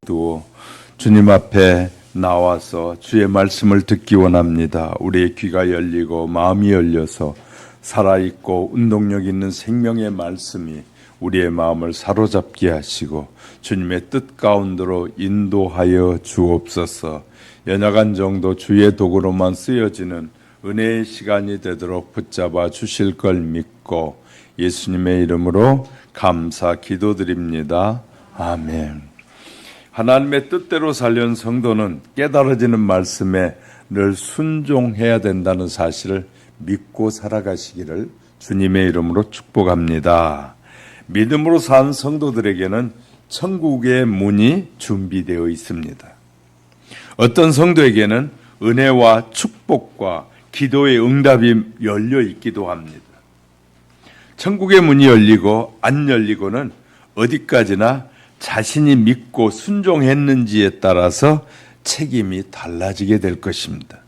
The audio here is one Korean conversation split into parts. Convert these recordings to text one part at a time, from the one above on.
두어 주님 앞에 나와서 주의 말씀을 듣기 원합니다. 우리의 귀가 열리고 마음이 열려서 살아있고 운동력 있는 생명의 말씀이 우리의 마음을 사로잡게 하시고 주님의 뜻 가운데로 인도하여 주옵소서. 연약한 정도 주의 도구로만 쓰여지는 은혜의 시간이 되도록 붙잡아 주실 걸 믿고 예수님의 이름으로 감사 기도드립니다. 아멘. 하나님의 뜻대로 살려는 성도는 깨달아지는 말씀에 늘 순종해야 된다는 사실을 믿고 살아가시기를 주님의 이름으로 축복합니다. 믿음으로 산 성도들에게는 천국의 문이 준비되어 있습니다. 어떤 성도에게는 은혜와 축복과 기도의 응답이 열려 있기도 합니다. 천국의 문이 열리고 안 열리고는 어디까지나 자신이 믿고 순종했는지에 따라서 책임이 달라지게 될 것입니다.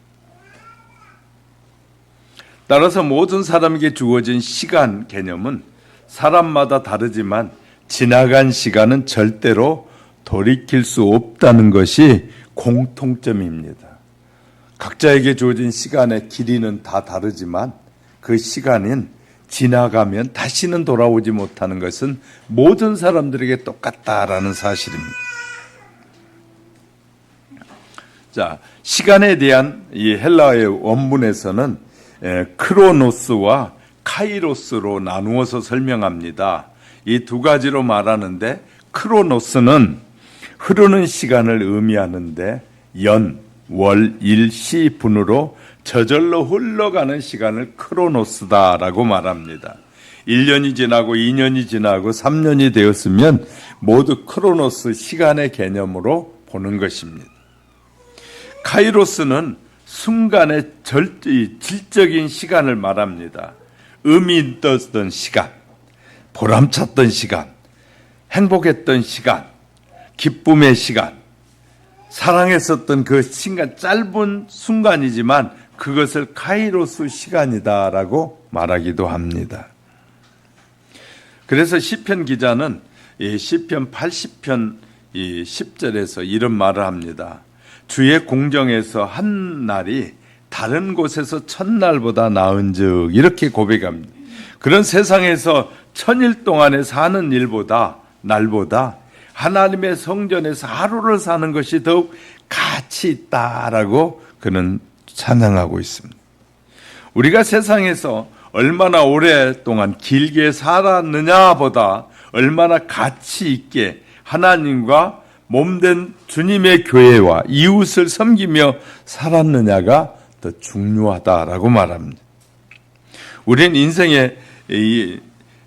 따라서 모든 사람에게 주어진 시간 개념은 사람마다 다르지만 지나간 시간은 절대로 돌이킬 수 없다는 것이 공통점입니다. 각자에게 주어진 시간의 길이는 다 다르지만 그 시간은 지나가면 다시는 돌아오지 못하는 것은 모든 사람들에게 똑같다라는 사실입니다. 자, 시간에 대한 이 헬라어의 원문에서는 크로노스와 카이로스로 나누어서 설명합니다. 이 두 가지로 말하는데 크로노스는 흐르는 시간을 의미하는데 연, 월, 일, 시, 분으로 저절로 흘러가는 시간을 크로노스다라고 말합니다. 1년이 지나고 2년이 지나고 3년이 되었으면 모두 크로노스 시간의 개념으로 보는 것입니다. 카이로스는 순간의 질적인 시간을 말합니다. 의미 있었던 시간, 보람찼던 시간, 행복했던 시간, 기쁨의 시간, 사랑했었던 그 시간, 짧은 순간이지만 그것을 카이로스 시간이다라고 말하기도 합니다. 그래서 시편 기자는 시편 80편 10절에서 이런 말을 합니다. 주의 공정에서 한 날이 다른 곳에서 천날보다 나은즉 이렇게 고백합니다. 그런 세상에서 천일 동안에 사는 날보다 하나님의 성전에서 하루를 사는 것이 더욱 가치 있다라고 그는 찬양하고 있습니다. 우리가 세상에서 얼마나 오랫동안 길게 살았느냐보다 얼마나 가치 있게 하나님과 몸된 주님의 교회와 이웃을 섬기며 살았느냐가 더 중요하다라고 말합니다. 우리는 인생에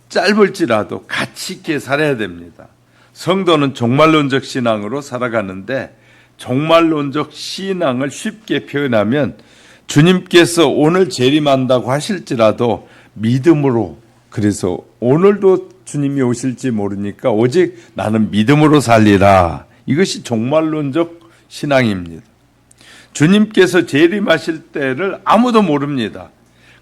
짧을지라도 가치 있게 살아야 됩니다. 성도는 종말론적 신앙으로 살아가는데 종말론적 신앙을 쉽게 표현하면 주님께서 오늘 재림한다고 하실지라도 믿음으로, 그래서 오늘도 주님이 오실지 모르니까 오직 나는 믿음으로 살리라. 이것이 종말론적 신앙입니다. 주님께서 재림하실 때를 아무도 모릅니다.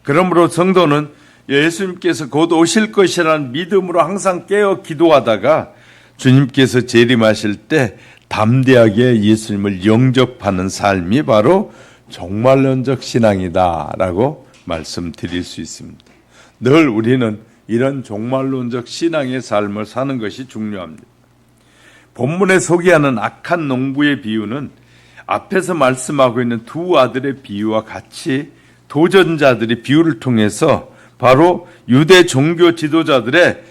그러므로 성도는 예수님께서 곧 오실 것이라는 믿음으로 항상 깨어 기도하다가 주님께서 재림하실 때 담대하게 예수님을 영접하는 삶이 바로 종말론적 신앙이다라고 말씀드릴 수 있습니다. 늘 우리는 이런 종말론적 신앙의 삶을 사는 것이 중요합니다. 본문에 소개하는 악한 농부의 비유는 앞에서 말씀하고 있는 두 아들의 비유와 같이 도전자들의 비유를 통해서 바로 유대 종교 지도자들의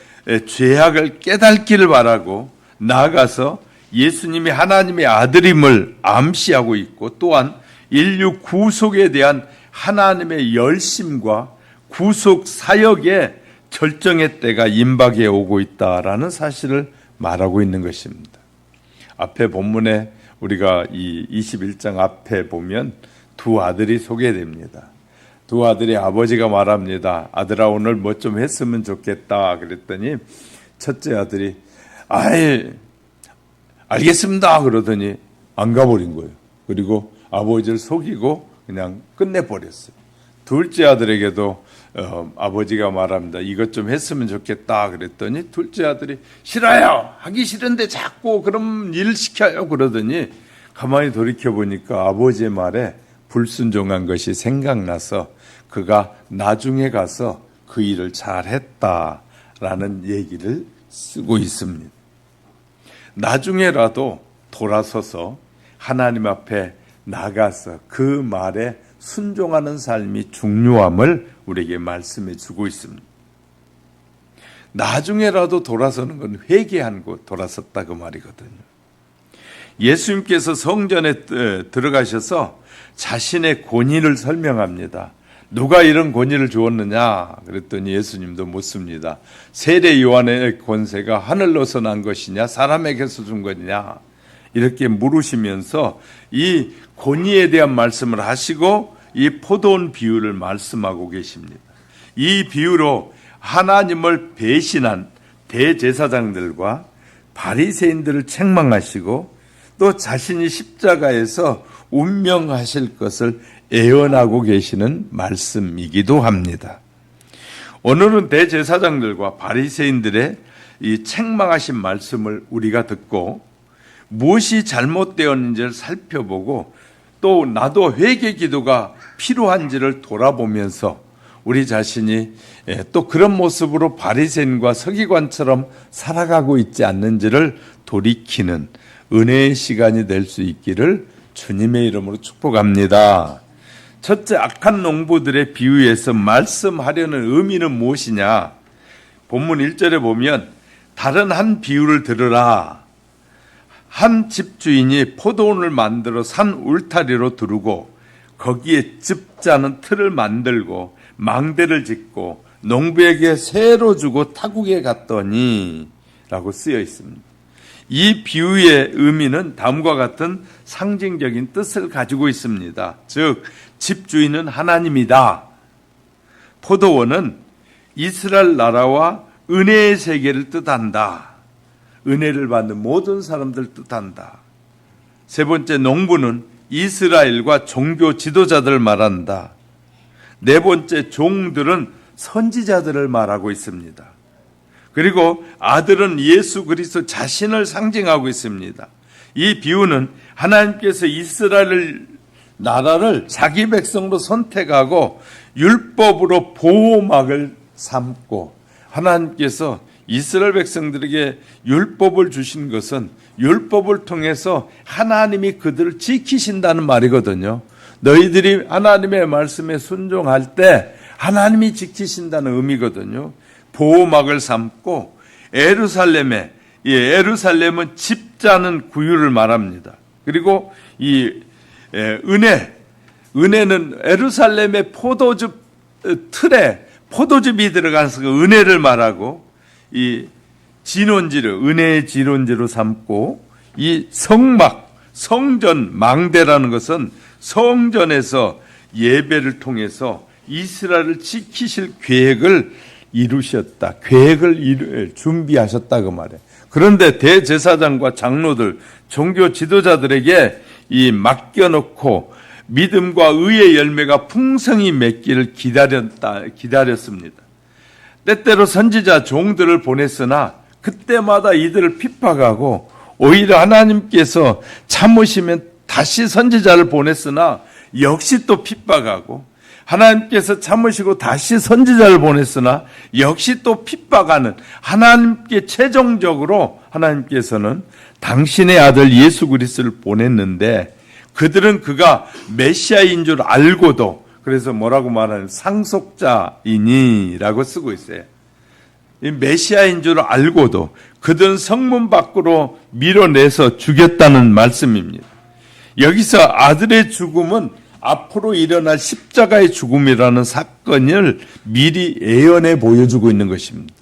죄악을 깨닫기를 바라고 나아가서 예수님이 하나님의 아들임을 암시하고 있고 또한 인류 구속에 대한 하나님의 열심과 구속 사역의 절정의 때가 임박해 오고 있다라는 사실을 말하고 있는 것입니다. 앞에 본문에 우리가 이 21장 앞에 보면 두 아들이 소개됩니다. 두 아들이 아버지가 말합니다. 아들아 오늘 뭐 좀 했으면 좋겠다 그랬더니 첫째 아들이 알겠습니다 그러더니 안 가버린 거예요. 그리고 아버지를 속이고 그냥 끝내버렸어요. 둘째 아들에게도 아버지가 말합니다. 이것 좀 했으면 좋겠다 그랬더니 둘째 아들이 싫어요. 하기 싫은데 자꾸 그럼 일 시켜요. 그러더니 가만히 돌이켜보니까 아버지의 말에 불순종한 것이 생각나서 그가 나중에 가서 그 일을 잘했다라는 얘기를 쓰고 있습니다. 나중에라도 돌아서서 하나님 앞에 나가서 그 말에 순종하는 삶이 중요함을 우리에게 말씀해 주고 있습니다. 나중에라도 돌아서는 건 회개하고 돌아섰다 그 말이거든요. 예수님께서 성전에 들어가셔서 자신의 권위를 설명합니다. 누가 이런 권위를 주었느냐 그랬더니 예수님도 묻습니다. 세례 요한의 권세가 하늘로서 난 것이냐 사람에게서 준 것이냐 이렇게 물으시면서 이 권위에 대한 말씀을 하시고 이 포도원 비유를 말씀하고 계십니다. 이 비유로 하나님을 배신한 대제사장들과 바리새인들을 책망하시고 또 자신이 십자가에서 운명하실 것을 예언하고 계시는 말씀이기도 합니다. 오늘은 대제사장들과 바리새인들의 이 책망하신 말씀을 우리가 듣고 무엇이 잘못되었는지를 살펴보고 또 나도 회개 기도가 필요한지를 돌아보면서 우리 자신이 또 그런 모습으로 바리새인과 서기관처럼 살아가고 있지 않는지를 돌이키는 은혜의 시간이 될 수 있기를 주님의 이름으로 축복합니다. 첫째, 악한 농부들의 비유에서 말씀하려는 의미는 무엇이냐? 본문 1절에 보면 다른 한 비유를 들으라. 한 집주인이 포도원을 만들어 산 울타리로 두르고 거기에 즙자는 틀을 만들고 망대를 짓고 농부에게 새로 주고 타국에 갔더니 라고 쓰여 있습니다. 이 비유의 의미는 다음과 같은 상징적인 뜻을 가지고 있습니다. 즉 집주인은 하나님이다. 포도원은 이스라엘 나라와 은혜의 세계를 뜻한다. 은혜를 받는 모든 사람들 뜻한다. 세 번째, 농부는 이스라엘과 종교 지도자들을 말한다. 네 번째, 종들은 선지자들을 말하고 있습니다. 그리고 아들은 예수 그리스도 자신을 상징하고 있습니다. 이 비유는 하나님께서 이스라엘 나라를 자기 백성으로 선택하고 율법으로 보호막을 삼고 하나님께서 이스라엘 백성들에게 율법을 주신 것은 율법을 통해서 하나님이 그들을 지키신다는 말이거든요. 너희들이 하나님의 말씀에 순종할 때 하나님이 지키신다는 의미거든요. 보호막을 삼고 에루살렘은 집자는 구유를 말합니다. 그리고 이 은혜는 에루살렘의 포도즙 틀에 포도즙이 들어가서 그 은혜를 말하고 이 진원지를 은혜의 진원지로 삼고 이 성전 망대라는 것은 성전에서 예배를 통해서 이스라엘을 지키실 계획을 이루셨다. 계획을 준비하셨다 그 말이에요. 그런데 대제사장과 장로들, 종교 지도자들에게 이 맡겨놓고 믿음과 의의 열매가 풍성히 맺기를 기다렸습니다. 때때로 선지자 종들을 보냈으나 그때마다 이들을 핍박하고 오히려 하나님께서 참으시면 다시 선지자를 보냈으나 역시 또 핍박하고 하나님께서 참으시고 다시 선지자를 보냈으나 역시 또 핍박하는 하나님께 최종적으로 하나님께서는 당신의 아들 예수 그리스도를 보냈는데 그들은 그가 메시아인 줄 알고도 그래서 뭐라고 말하는 상속자이니라고 쓰고 있어요. 이 메시아인 줄 알고도 그들은 성문 밖으로 밀어내서 죽였다는 말씀입니다. 여기서 아들의 죽음은 앞으로 일어날 십자가의 죽음이라는 사건을 미리 예언해 보여주고 있는 것입니다.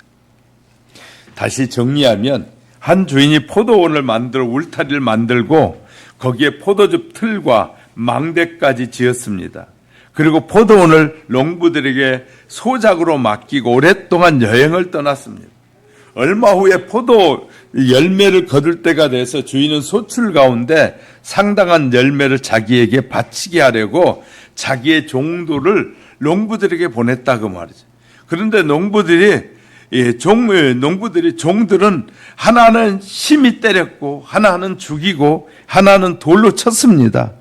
다시 정리하면 한 주인이 포도원을 만들어 울타리를 만들고 거기에 포도즙 틀과 망대까지 지었습니다. 그리고 포도원을 농부들에게 소작으로 맡기고 오랫동안 여행을 떠났습니다. 얼마 후에 포도 열매를 거둘 때가 돼서 주인은 소출 가운데 상당한 열매를 자기에게 바치게 하려고 자기의 종도를 농부들에게 보냈다 그 말이죠. 그런데 종들은 하나는 심히 때렸고 하나는 죽이고 하나는 돌로 쳤습니다.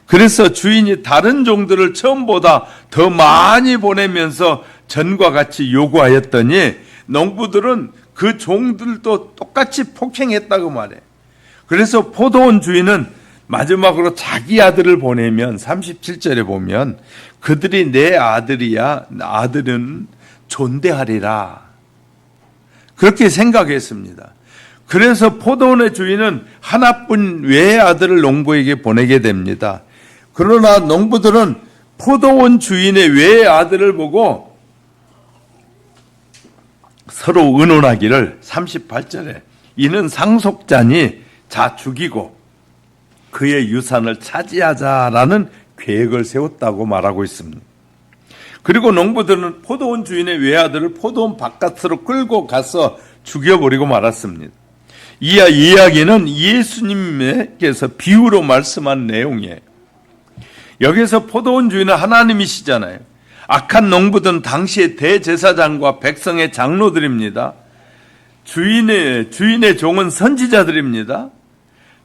그래서 주인이 다른 종들을 처음보다 더 많이 보내면서 전과 같이 요구하였더니 농부들은 그 종들도 똑같이 폭행했다고 말해요. 그래서 포도원 주인은 마지막으로 자기 아들을 보내면 37절에 보면 그들이 내 아들이야 아들은 존대하리라 그렇게 생각했습니다. 그래서 포도원의 주인은 하나뿐 외의 아들을 농부에게 보내게 됩니다. 그러나 농부들은 포도원 주인의 외의 아들을 보고 서로 의논하기를 38절에 이는 상속자니 자 죽이고 그의 유산을 차지하자라는 계획을 세웠다고 말하고 있습니다. 그리고 농부들은 포도원 주인의 외아들을 포도원 바깥으로 끌고 가서 죽여버리고 말았습니다. 이 이야기는 예수님께서 비유로 말씀한 내용이에요. 여기서 포도원 주인은 하나님이시잖아요. 악한 농부들은 당시의 대제사장과 백성의 장로들입니다. 주인의 종은 선지자들입니다.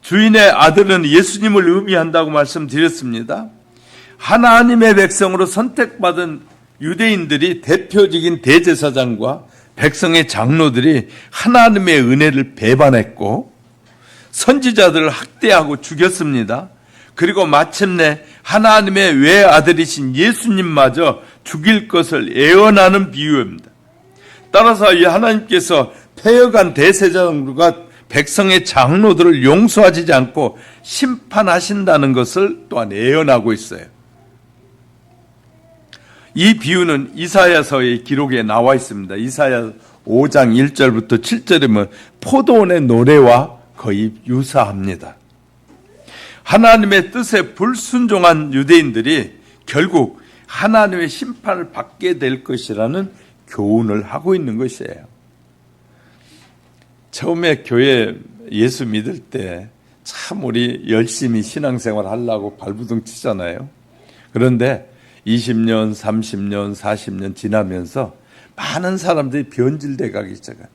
주인의 아들은 예수님을 의미한다고 말씀드렸습니다. 하나님의 백성으로 선택받은 유대인들이 대표적인 대제사장과 백성의 장로들이 하나님의 은혜를 배반했고 선지자들을 학대하고 죽였습니다. 그리고 마침내 하나님의 외아들이신 예수님마저 죽일 것을 예언하는 비유입니다. 따라서 이 하나님께서 패역한 대제사장과 백성의 장로들을 용서하지 않고 심판하신다는 것을 또한 예언하고 있어요. 이 비유는 이사야서의 기록에 나와 있습니다. 이사야 5장 1절부터 7절이면 포도원의 노래와 거의 유사합니다. 하나님의 뜻에 불순종한 유대인들이 결국 하나님의 심판을 받게 될 것이라는 교훈을 하고 있는 것이에요. 처음에 교회 예수 믿을 때 참 우리 열심히 신앙생활 하려고 발부둥 치잖아요. 그런데 20년, 30년, 40년 지나면서 많은 사람들이 변질돼 가기 시작해요.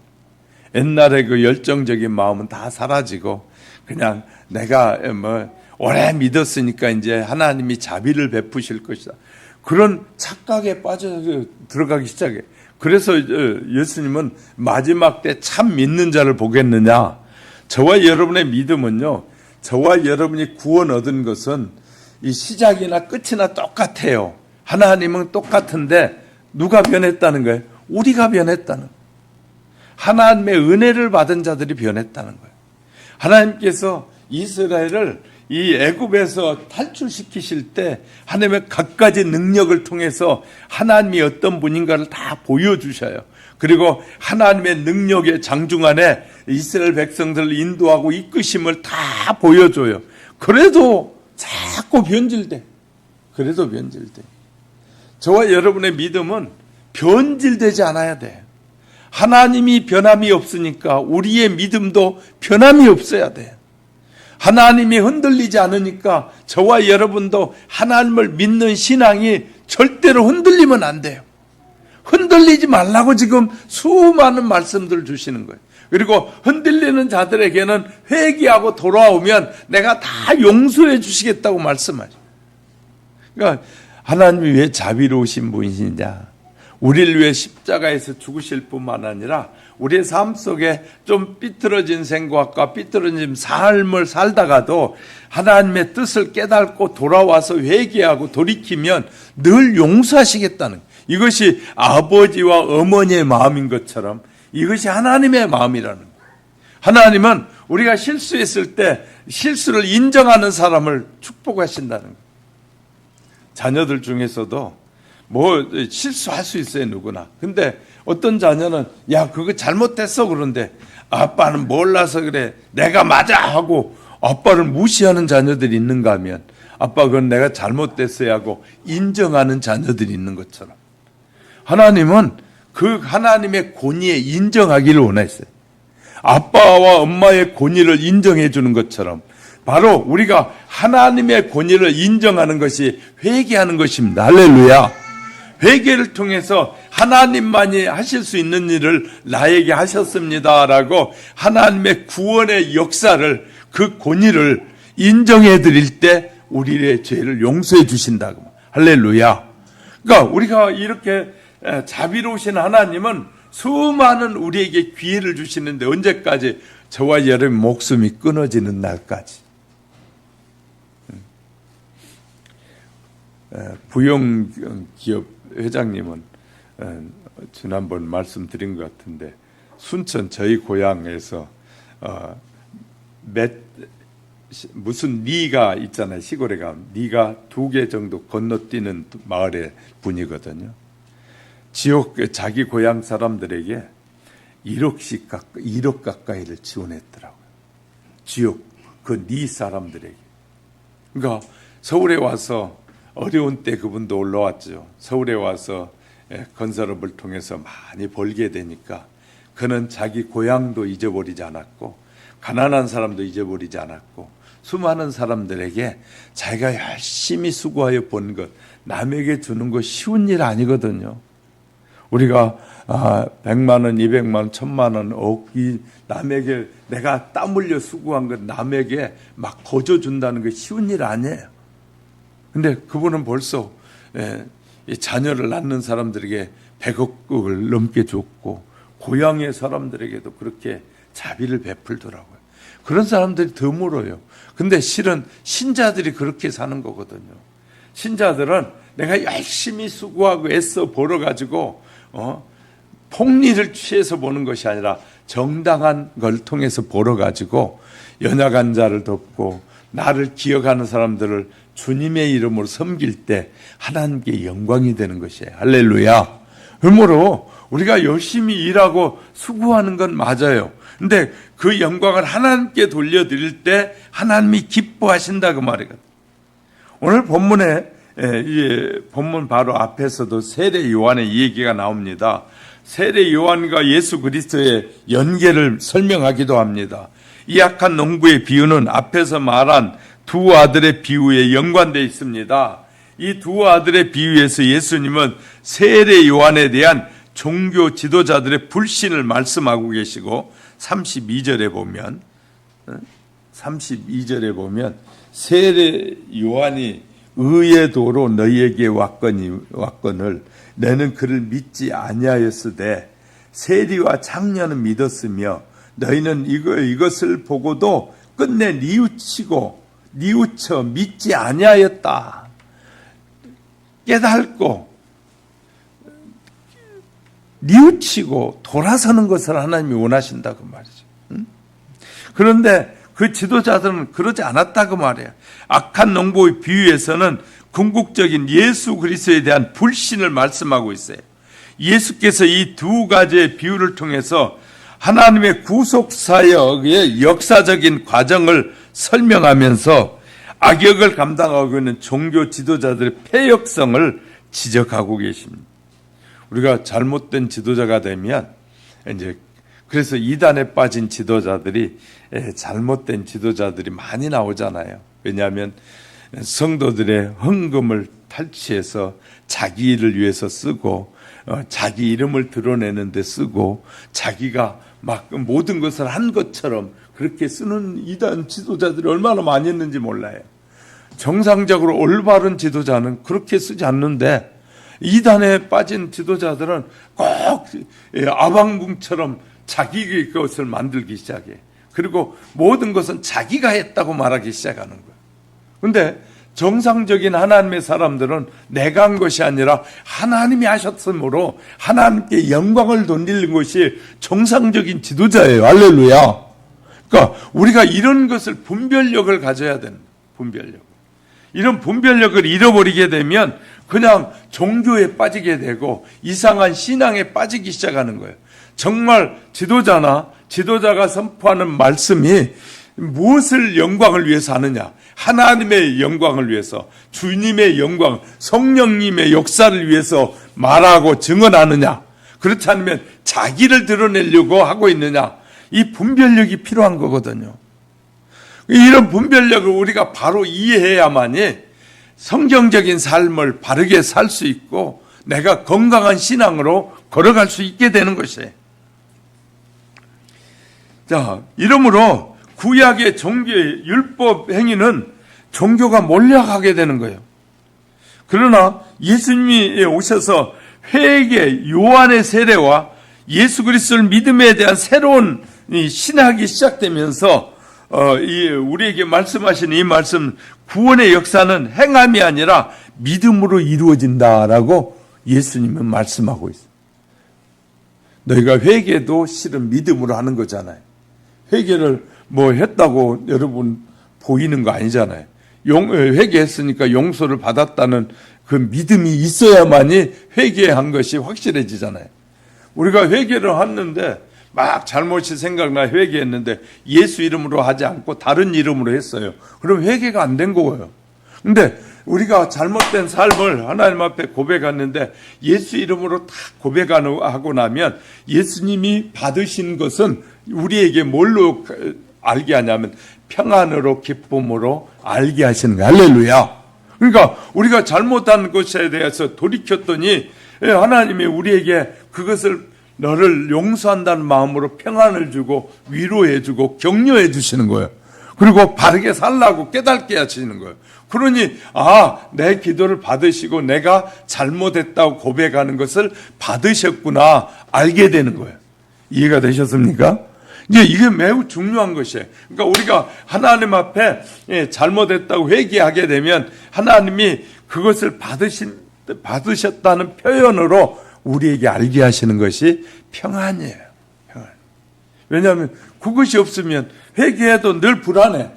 옛날에 그 열정적인 마음은 다 사라지고 그냥 내가 오래 믿었으니까 이제 하나님이 자비를 베푸실 것이다. 그런 착각에 빠져 들어가기 시작해. 그래서 예수님은 마지막 때 참 믿는 자를 보겠느냐. 저와 여러분의 믿음은요. 저와 여러분이 구원 얻은 것은 이 시작이나 끝이나 똑같아요. 하나님은 똑같은데 누가 변했다는 거예요? 우리가 변했다는 거예요. 하나님의 은혜를 받은 자들이 변했다는 거예요. 하나님께서 이스라엘을 이 애굽에서 탈출시키실 때 하나님의 갖가지 능력을 통해서 하나님이 어떤 분인가를 다 보여주셔요. 그리고 하나님의 능력의 장중 안에 이스라엘 백성들을 인도하고 이끄심을 다 보여줘요. 그래도 자꾸 변질돼. 저와 여러분의 믿음은 변질되지 않아야 돼. 하나님이 변함이 없으니까 우리의 믿음도 변함이 없어야 돼. 하나님이 흔들리지 않으니까 저와 여러분도 하나님을 믿는 신앙이 절대로 흔들리면 안 돼요. 흔들리지 말라고 지금 수많은 말씀들을 주시는 거예요. 그리고 흔들리는 자들에게는 회개하고 돌아오면 내가 다 용서해 주시겠다고 말씀하죠. 그러니까 하나님이 왜 자비로우신 분이시냐. 우리를 위해 십자가에서 죽으실 뿐만 아니라 우리의 삶 속에 좀 삐뚤어진 생각과 삐뚤어진 삶을 살다가도 하나님의 뜻을 깨닫고 돌아와서 회개하고 돌이키면 늘 용서하시겠다는 거예요. 이것이 아버지와 어머니의 마음인 것처럼 이것이 하나님의 마음이라는 거예요. 하나님은 우리가 실수했을 때 실수를 인정하는 사람을 축복하신다는 거예요. 자녀들 중에서도 실수할 수 있어요, 누구나. 근데 어떤 자녀는 야 그거 잘못했어 그런데 아빠는 몰라서 그래 내가 맞아 하고 아빠를 무시하는 자녀들이 있는가 하면 아빠 그건 내가 잘못됐어야 하고 인정하는 자녀들이 있는 것처럼 하나님은 그 하나님의 권위에 인정하기를 원했어요. 아빠와 엄마의 권위를 인정해 주는 것처럼 바로 우리가 하나님의 권위를 인정하는 것이 회개하는 것입니다. 할렐루야. 회개를 통해서 하나님만이 하실 수 있는 일을 나에게 하셨습니다라고 하나님의 구원의 역사를, 그 권위를 인정해 드릴 때 우리의 죄를 용서해 주신다고. 할렐루야. 그러니까 우리가 이렇게 자비로우신 하나님은 수많은 우리에게 기회를 주시는데, 언제까지? 저와 여러분 목숨이 끊어지는 날까지. 부영기업 회장님은 지난번 말씀드린 것 같은데, 순천 저희 고향에서 무슨 리가 있잖아요. 시골에 가면 리가 2개 정도 건너뛰는 마을의 분이거든요. 지역 자기 고향 사람들에게 1억 가까이를 지원했더라고요. 지역 그 리 사람들에게. 그러니까 서울에 와서, 어려운 때 그분도 올라왔죠. 서울에 와서 건설업을 통해서 많이 벌게 되니까 그는 자기 고향도 잊어버리지 않았고, 가난한 사람도 잊어버리지 않았고, 수많은 사람들에게 자기가 열심히 수고하여 번 것, 남에게 주는 거 쉬운 일 아니거든요. 우리가 100만 원, 200만 원, 1000만 원, 억이 남에게, 내가 땀 흘려 수고한 것 남에게 막 거저준다는 게 쉬운 일 아니에요. 근데 그분은 벌써 자녀를 낳는 사람들에게 100억을 넘게 줬고, 고향의 사람들에게도 그렇게 자비를 베풀더라고요. 그런 사람들이 드물어요. 근데 실은 신자들이 그렇게 사는 거거든요. 신자들은 내가 열심히 수고하고 애써 벌어가지고 폭리를 취해서 보는 것이 아니라 정당한 걸 통해서 벌어가지고 연약한 자를 돕고 나를 기억하는 사람들을 주님의 이름으로 섬길 때 하나님께 영광이 되는 것이에요. 할렐루야. 그러므로 우리가 열심히 일하고 수고하는 건 맞아요. 근데 그 영광을 하나님께 돌려드릴 때 하나님이 기뻐하신다 그 말이거든요. 오늘 본문에 본문 바로 앞에서도 세례 요한의 이 얘기가 나옵니다. 세례 요한과 예수 그리스도의 연계를 설명하기도 합니다. 이 악한 농부의 비유는 앞에서 말한 두 아들의 비유에 연관되어 있습니다. 이 두 아들의 비유에서 예수님은 세례 요한에 대한 종교 지도자들의 불신을 말씀하고 계시고, 32절에 보면 세례 요한이 의의 도로 너희에게 왔거늘 너는 그를 믿지 아니하였으되 세리와 장녀는 믿었으며 너희는 이것을 보고도 끝내 뉘우쳐 믿지 아니하였다. 깨닫고 뉘우치고 돌아서는 것을 하나님이 원하신다고 말이죠. 그런데 그 지도자들은 그러지 않았다고 말해요. 악한 농부의 비유에서는 궁극적인 예수 그리스도에 대한 불신을 말씀하고 있어요. 예수께서 이 두 가지의 비유를 통해서 하나님의 구속사역의 역사적인 과정을 설명하면서 악역을 감당하고 있는 종교 지도자들의 패역성을 지적하고 계십니다. 우리가 잘못된 지도자가 되면 그래서 이단에 빠진 지도자들이, 잘못된 지도자들이 많이 나오잖아요. 왜냐하면 성도들의 헌금을 탈취해서 자기 일을 위해서 쓰고, 자기 이름을 드러내는 데 쓰고, 자기가 막 모든 것을 한 것처럼 그렇게 쓰는 이단 지도자들이 얼마나 많이 있는지 몰라요. 정상적으로 올바른 지도자는 그렇게 쓰지 않는데, 이단에 빠진 지도자들은 꼭 아방궁처럼 자기 것을 만들기 시작해. 그리고 모든 것은 자기가 했다고 말하기 시작하는 거예요. 그런데 정상적인 하나님의 사람들은 내가 한 것이 아니라 하나님이 하셨으므로 하나님께 영광을 돌리는 것이 정상적인 지도자예요. 할렐루야. 그러니까 우리가 이런 것을 분별력을 가져야 되는 거예요. 분별력. 이런 분별력을 잃어버리게 되면 그냥 종교에 빠지게 되고 이상한 신앙에 빠지기 시작하는 거예요. 정말 지도자가 선포하는 말씀이 무엇을 영광을 위해서 하느냐? 하나님의 영광을 위해서, 주님의 영광, 성령님의 역사를 위해서 말하고 증언하느냐? 그렇지 않으면 자기를 드러내려고 하고 있느냐? 이 분별력이 필요한 거거든요. 이런 분별력을 우리가 바로 이해해야만이 성경적인 삶을 바르게 살 수 있고, 내가 건강한 신앙으로 걸어갈 수 있게 되는 것이에요. 자, 이러므로 구약의 종교의 율법 행위는 종교가 몰려가게 되는 거예요. 그러나 예수님이 오셔서 회개, 요한의 세례와 예수 그리스도를 믿음에 대한 새로운 신학이 시작되면서 우리에게 말씀하신 이 말씀, 구원의 역사는 행함이 아니라 믿음으로 이루어진다라고 예수님은 말씀하고 있어요. 너희가 회개도 실은 믿음으로 하는 거잖아요. 회개를 뭐 했다고 여러분 보이는 거 아니잖아요. 회개했으니까 용서를 받았다는 그 믿음이 있어야만이 회개한 것이 확실해지잖아요. 우리가 회개를 했는데 막 잘못이 생각나 회개했는데 예수 이름으로 하지 않고 다른 이름으로 했어요. 그럼 회개가 안 된 거예요. 근데 우리가 잘못된 삶을 하나님 앞에 고백했는데 예수 이름으로 다 고백하고 나면 예수님이 받으신 것은 우리에게 뭘로 알게 하냐면 평안으로 기쁨으로 알게 하시는 거예요. 할렐루야. 그러니까 우리가 잘못한 것에 대해서 돌이켰더니 하나님이 우리에게 그것을 너를 용서한다는 마음으로 평안을 주고 위로해 주고 격려해 주시는 거예요. 그리고 바르게 살라고 깨닫게 하시는 거예요. 그러니 내 기도를 받으시고 내가 잘못했다고 고백하는 것을 받으셨구나 알게 되는 거예요. 이해가 되셨습니까? 이게 매우 중요한 것이에요. 그러니까 우리가 하나님 앞에 잘못했다고 회개하게 되면 하나님이 그것을 받으셨다는 표현으로 우리에게 알게 하시는 것이 평안이에요. 평안. 왜냐하면 그것이 없으면 회개해도 늘 불안해.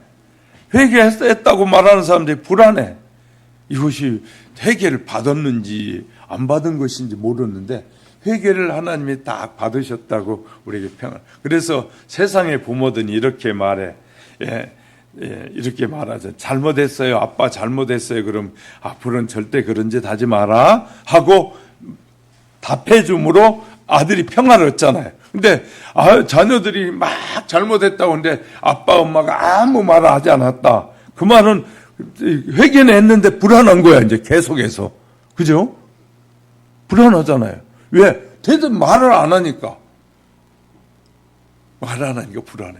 회개했다고 말하는 사람들이 불안해. 이것이 회개를 받았는지 안 받은 것인지 모르는데 회개를 하나님이 딱 받으셨다고 우리에게 평안. 그래서 세상의 부모들이 이렇게 말해. 이렇게 말하죠. 잘못했어요. 아빠 잘못했어요. 그럼 앞으로는 절대 그런 짓 하지 마라 하고 답해 줌으로 아들이 평안을 얻잖아요. 근데 자녀들이 막 잘못했다고 하는데 아빠 엄마가 아무 말을 하지 않았다. 그 말은 회개는 했는데 불안한 거야. 이제 계속해서. 그죠? 불안하잖아요. 왜? 대답 말을 안 하니까. 말을 안 하니까 불안해.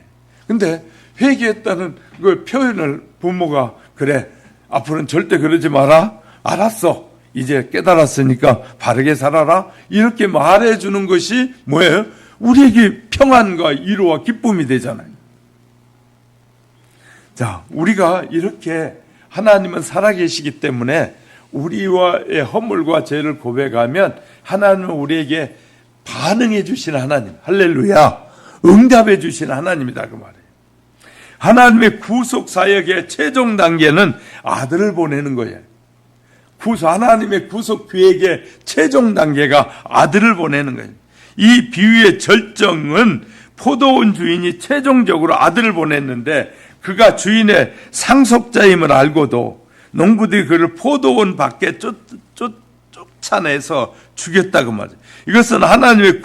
근데 회개했다는 그 표현을 부모가 그래 앞으로는 절대 그러지 마라. 알았어. 이제 깨달았으니까 바르게 살아라. 이렇게 말해주는 것이 뭐예요? 우리에게 평안과 위로와 기쁨이 되잖아요. 자, 우리가 이렇게 하나님은 살아계시기 때문에 우리와의 허물과 죄를 고백하면 하나님은 우리에게 반응해 주시는 하나님. 할렐루야. 응답해 주시는 하나님이다 그 말이에요. 하나님의 구속 사역의 최종 단계는 아들을 보내는 거예요. 하나님의 구속 계획의 최종 단계가 아들을 보내는 거예요. 이 비유의 절정은 포도원 주인이 최종적으로 아들을 보냈는데 그가 주인의 상속자임을 알고도 농부들이 그를 포도원 밖에 쫓아내서 죽였다고 말이에요. 이것은 하나님의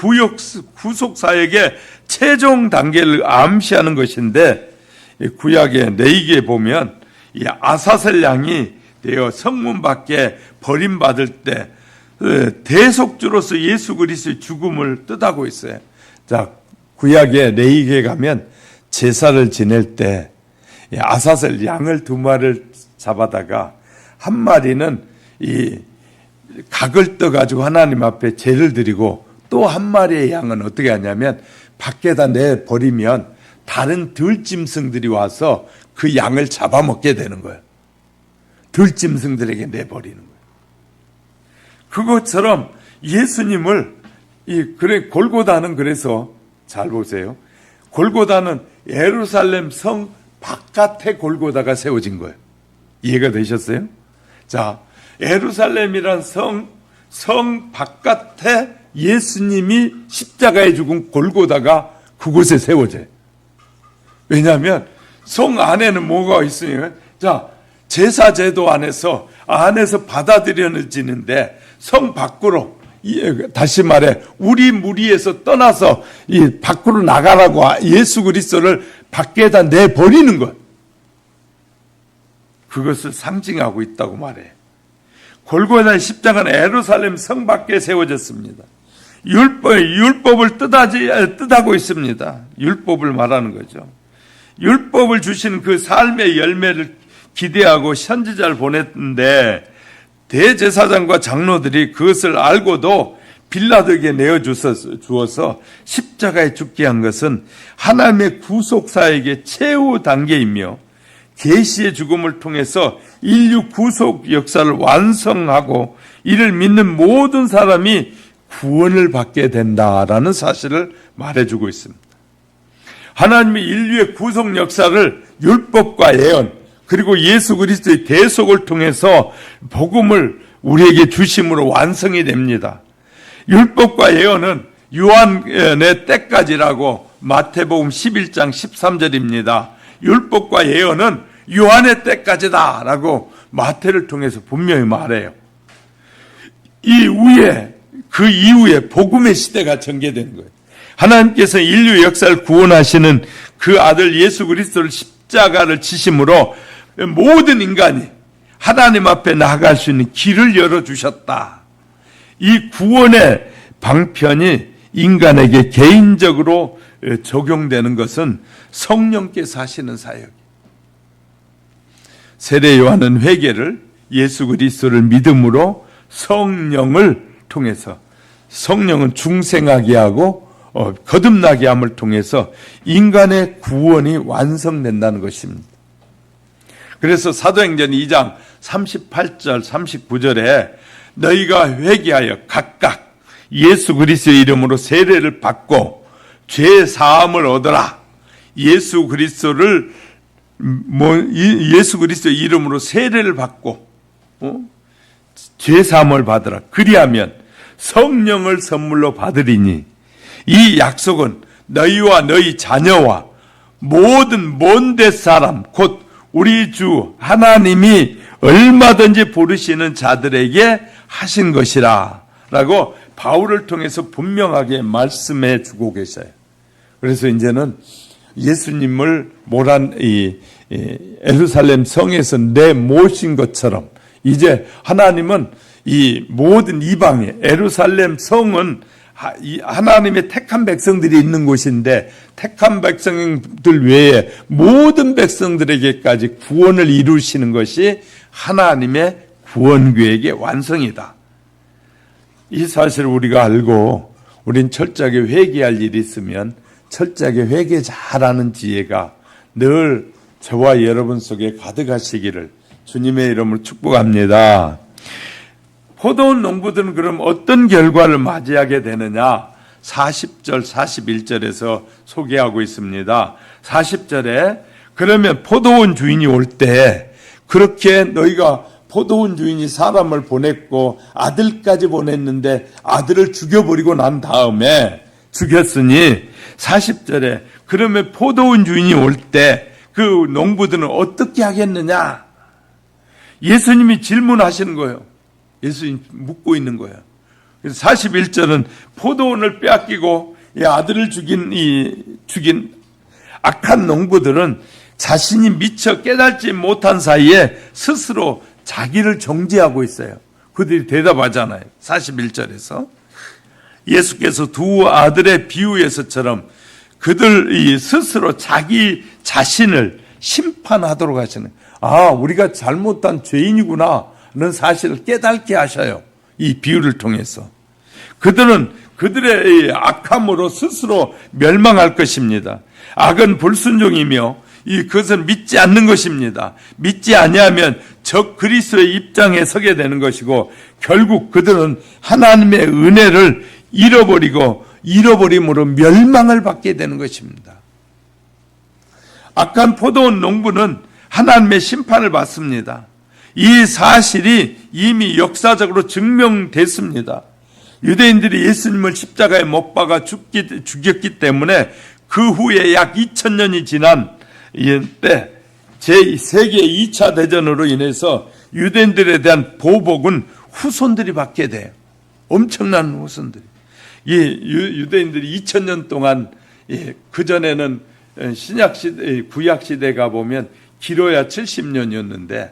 구속 사역의 최종 단계를 암시하는 것인데 구약의 레위기에 보면 이 아사셀 양이 되어 성문 밖에 버림받을 때 대속주로서 예수 그리스도의 죽음을 뜻하고 있어요. 자, 구약의 레위기에 가면 제사를 지낼 때 아사셀 양을 2마리를 잡아다가 한 마리는 이 각을 떠가지고 하나님 앞에 제를 드리고 또 한 마리의 양은 어떻게 하냐면 밖에다 내버리면 다른 들짐승들이 와서 그 양을 잡아먹게 되는 거예요. 들짐승들에게 내버리는 거예요. 그것처럼 예수님을 골고다는 그래서 잘 보세요. 골고다는 예루살렘 성 바깥에 골고다가 세워진 거예요. 이해가 되셨어요? 자, 예루살렘이란 성 바깥에 예수님이 십자가에 죽은 골고다가 그곳에 세워져요. 왜냐하면 성 안에는 뭐가 있으니까 자, 제사 제도 안에서 받아들여지는데 성 밖으로 다시 말해 우리 무리에서 떠나서 이 밖으로 나가라고 예수 그리스도를 밖에다 내버리는 것. 그것을 상징하고 있다고 말해. 골고다의 십자가는 예루살렘 성 밖에 세워졌습니다. 율법을 뜻하고 있습니다. 율법을 말하는 거죠. 율법을 주신 그 삶의 열매를 기대하고 선지자를 보냈는데 대제사장과 장로들이 그것을 알고도 빌라도에게 내어주어서 십자가에 죽게 한 것은 하나님의 구속사에게 최후 단계이며 계시의 죽음을 통해서 인류 구속 역사를 완성하고 이를 믿는 모든 사람이 구원을 받게 된다라는 사실을 말해주고 있습니다. 하나님의 인류의 구속 역사를 율법과 예언 그리고 예수 그리스도의 대속을 통해서 복음을 우리에게 주심으로 완성이 됩니다. 율법과 예언은 요한의 때까지라고 마태복음 11장 13절입니다. 율법과 예언은 요한의 때까지다라고 마태를 통해서 분명히 말해요. 그 이후에 복음의 시대가 전개되는 거예요. 하나님께서 인류 역사를 구원하시는 그 아들 예수 그리스도를 십자가를 지심으로 모든 인간이 하나님 앞에 나아갈 수 있는 길을 열어주셨다. 이 구원의 방편이 인간에게 개인적으로 적용되는 것은 성령께서 하시는 사역이에요. 세례 요한은 회개를 예수 그리스도를 믿음으로 성령을 통해서 성령은 중생하게 하고 거듭나게 함을 통해서 인간의 구원이 완성된다는 것입니다. 그래서 사도행전 2장 38절 39절에 너희가 회개하여 각각 예수 그리스도의 이름으로 세례를 받고 죄 사함을 얻어라. 예수 그리스도의 이름으로 세례를 받고 죄 사함을 받으라. 그리하면 성령을 선물로 받으리니 이 약속은 너희와 너희 자녀와 모든 먼데 사람 곧 우리 주 하나님이 얼마든지 부르시는 자들에게 하신 것이라 라고 바울을 통해서 분명하게 말씀해 주고 계셔요. 그래서 이제는 예수님을 예루살렘 성에서 내모신 것처럼 이제 하나님은 이 모든 이방의 예루살렘 성은 하나님의 택한 백성들이 있는 곳인데 택한 백성들 외에 모든 백성들에게까지 구원을 이루시는 것이 하나님의 구원 계획의 완성이다. 이 사실을 우리가 알고 우린 철저하게 회개할 일이 있으면 철저하게 회개 잘하는 지혜가 늘 저와 여러분 속에 가득하시기를 주님의 이름으로 축복합니다. 포도원 농부들은 그럼 어떤 결과를 맞이하게 되느냐? 40절, 41절에서 소개하고 있습니다. 40절에 그러면 포도원 주인이 올 때 그렇게 너희가 포도원 주인이 사람을 보냈고 아들까지 보냈는데 아들을 죽여버리고 난 다음에 죽였으니 40절에 그러면 포도원 주인이 올 때 그 농부들은 어떻게 하겠느냐? 예수님이 질문하시는 거예요. 예수님 묻고 있는 거예요. 그래서 41절은 포도원을 빼앗기고 이 아들을 죽인 악한 농부들은 자신이 미처 깨닫지 못한 사이에 스스로 자기를 정죄하고 있어요. 그들이 대답하잖아요. 41절에서 예수께서 두 아들의 비유에서처럼 그들이 스스로 자기 자신을 심판하도록 하시는 우리가 잘못한 죄인이구나는 사실을 깨닫게 하셔요. 이 비유를 통해서. 그들은 그들의 악함으로 스스로 멸망할 것입니다. 악은 불순종이며 그것은 믿지 않는 것입니다. 믿지 아니하면 적 그리스도의 입장에 서게 되는 것이고 결국 그들은 하나님의 은혜를 잃어버림으로 멸망을 받게 되는 것입니다. 악한 포도원 농부는 하나님의 심판을 받습니다. 이 사실이 이미 역사적으로 증명됐습니다. 유대인들이 예수님을 십자가에 못 박아 죽였기 때문에 그 후에 약 2000년이 지난 때 제2 2차 대전으로 인해서 유대인들에 대한 보복은 후손들이 받게 돼요. 엄청난 후손들이. 유대인들이 2000년 동안 그전에는 신약시대, 구약시대 가보면 길어야 70년이었는데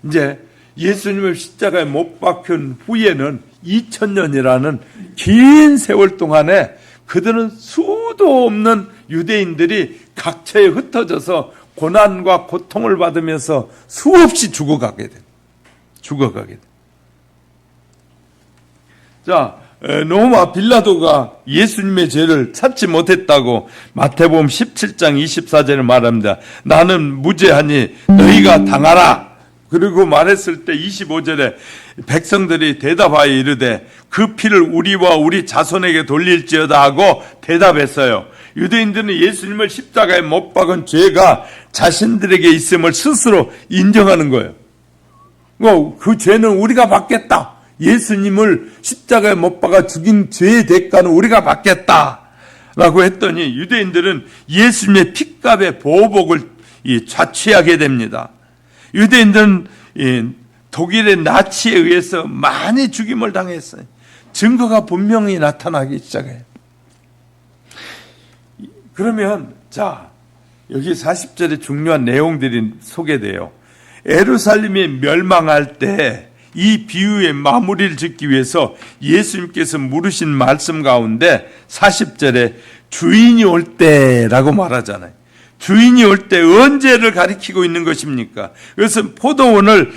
이제 예수님을 십자가에 못 박힌 후에는 2000년이라는 긴 세월 동안에 그들은 수도 없는 유대인들이 각처에 흩어져서 고난과 고통을 받으면서 수없이 죽어가게 돼. 자, 로마 빌라도가 예수님의 죄를 찾지 못했다고 마태복음 17장 24절에 말합니다. 나는 무죄하니 너희가 당하라. 그리고 말했을 때 25절에 백성들이 대답하여 이르되 그 피를 우리와 우리 자손에게 돌릴지어다 하고 대답했어요. 유대인들은 예수님을 십자가에 못 박은 죄가 자신들에게 있음을 스스로 인정하는 거예요. 그 죄는 우리가 받겠다. 예수님을 십자가에 못 박아 죽인 죄의 대가는 우리가 받겠다 라고 했더니 유대인들은 예수님의 핏값의 보복을 자취하게 됩니다. 유대인들은 독일의 나치에 의해서 많이 죽임을 당했어요. 증거가 분명히 나타나기 시작해요. 그러면 자, 여기 40절에 중요한 내용들이 소개돼요. 예루살렘이 멸망할 때 이 비유의 마무리를 짓기 위해서 예수님께서 물으신 말씀 가운데 40절에 주인이 올 때라고 말하잖아요. 주인이 올 때 언제를 가리키고 있는 것입니까? 그것은 포도원을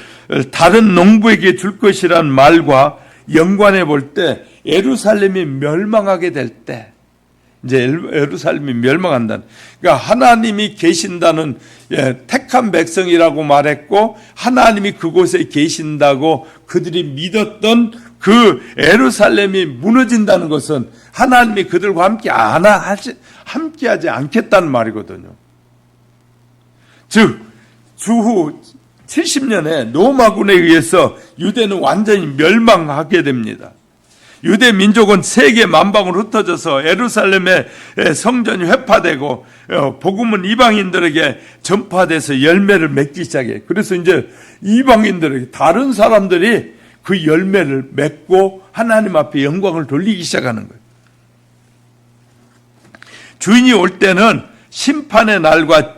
다른 농부에게 줄 것이라는 말과 연관해 볼 때 예루살렘이 멸망하게 될 때, 이제 예루살렘이 멸망한다는, 그러니까 하나님이 계신다는 택한 백성이라고 말했고 하나님이 그곳에 계신다고 그들이 믿었던 그 예루살렘이 무너진다는 것은 하나님이 그들과 함께하지 않겠다는 말이거든요. 즉 주후 70년에 로마군에 의해서 유대는 완전히 멸망하게 됩니다. 유대 민족은 세계 만방으로 흩어져서 예루살렘의 성전이 회파되고 복음은 이방인들에게 전파돼서 열매를 맺기 시작해요. 그래서 이제 이방인들에게 다른 사람들이 그 열매를 맺고 하나님 앞에 영광을 돌리기 시작하는 거예요. 주인이 올 때는 심판의 날과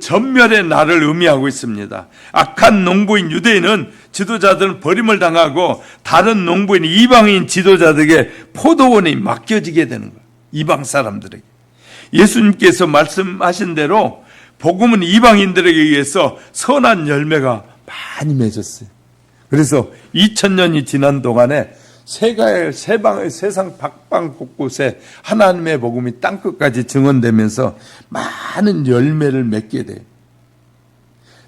전멸의 날을 의미하고 있습니다. 악한 농부인 유대인은 지도자들은 버림을 당하고 다른 농부인 이방인 지도자들에게 포도원이 맡겨지게 되는 거예요. 이방 사람들에게. 예수님께서 말씀하신 대로 복음은 이방인들에게 의해서 선한 열매가 많이 맺었어요. 그래서 2000년이 지난 동안에 세상 박방 곳곳에 하나님의 복음이 땅끝까지 증언되면서 많은 열매를 맺게 돼요.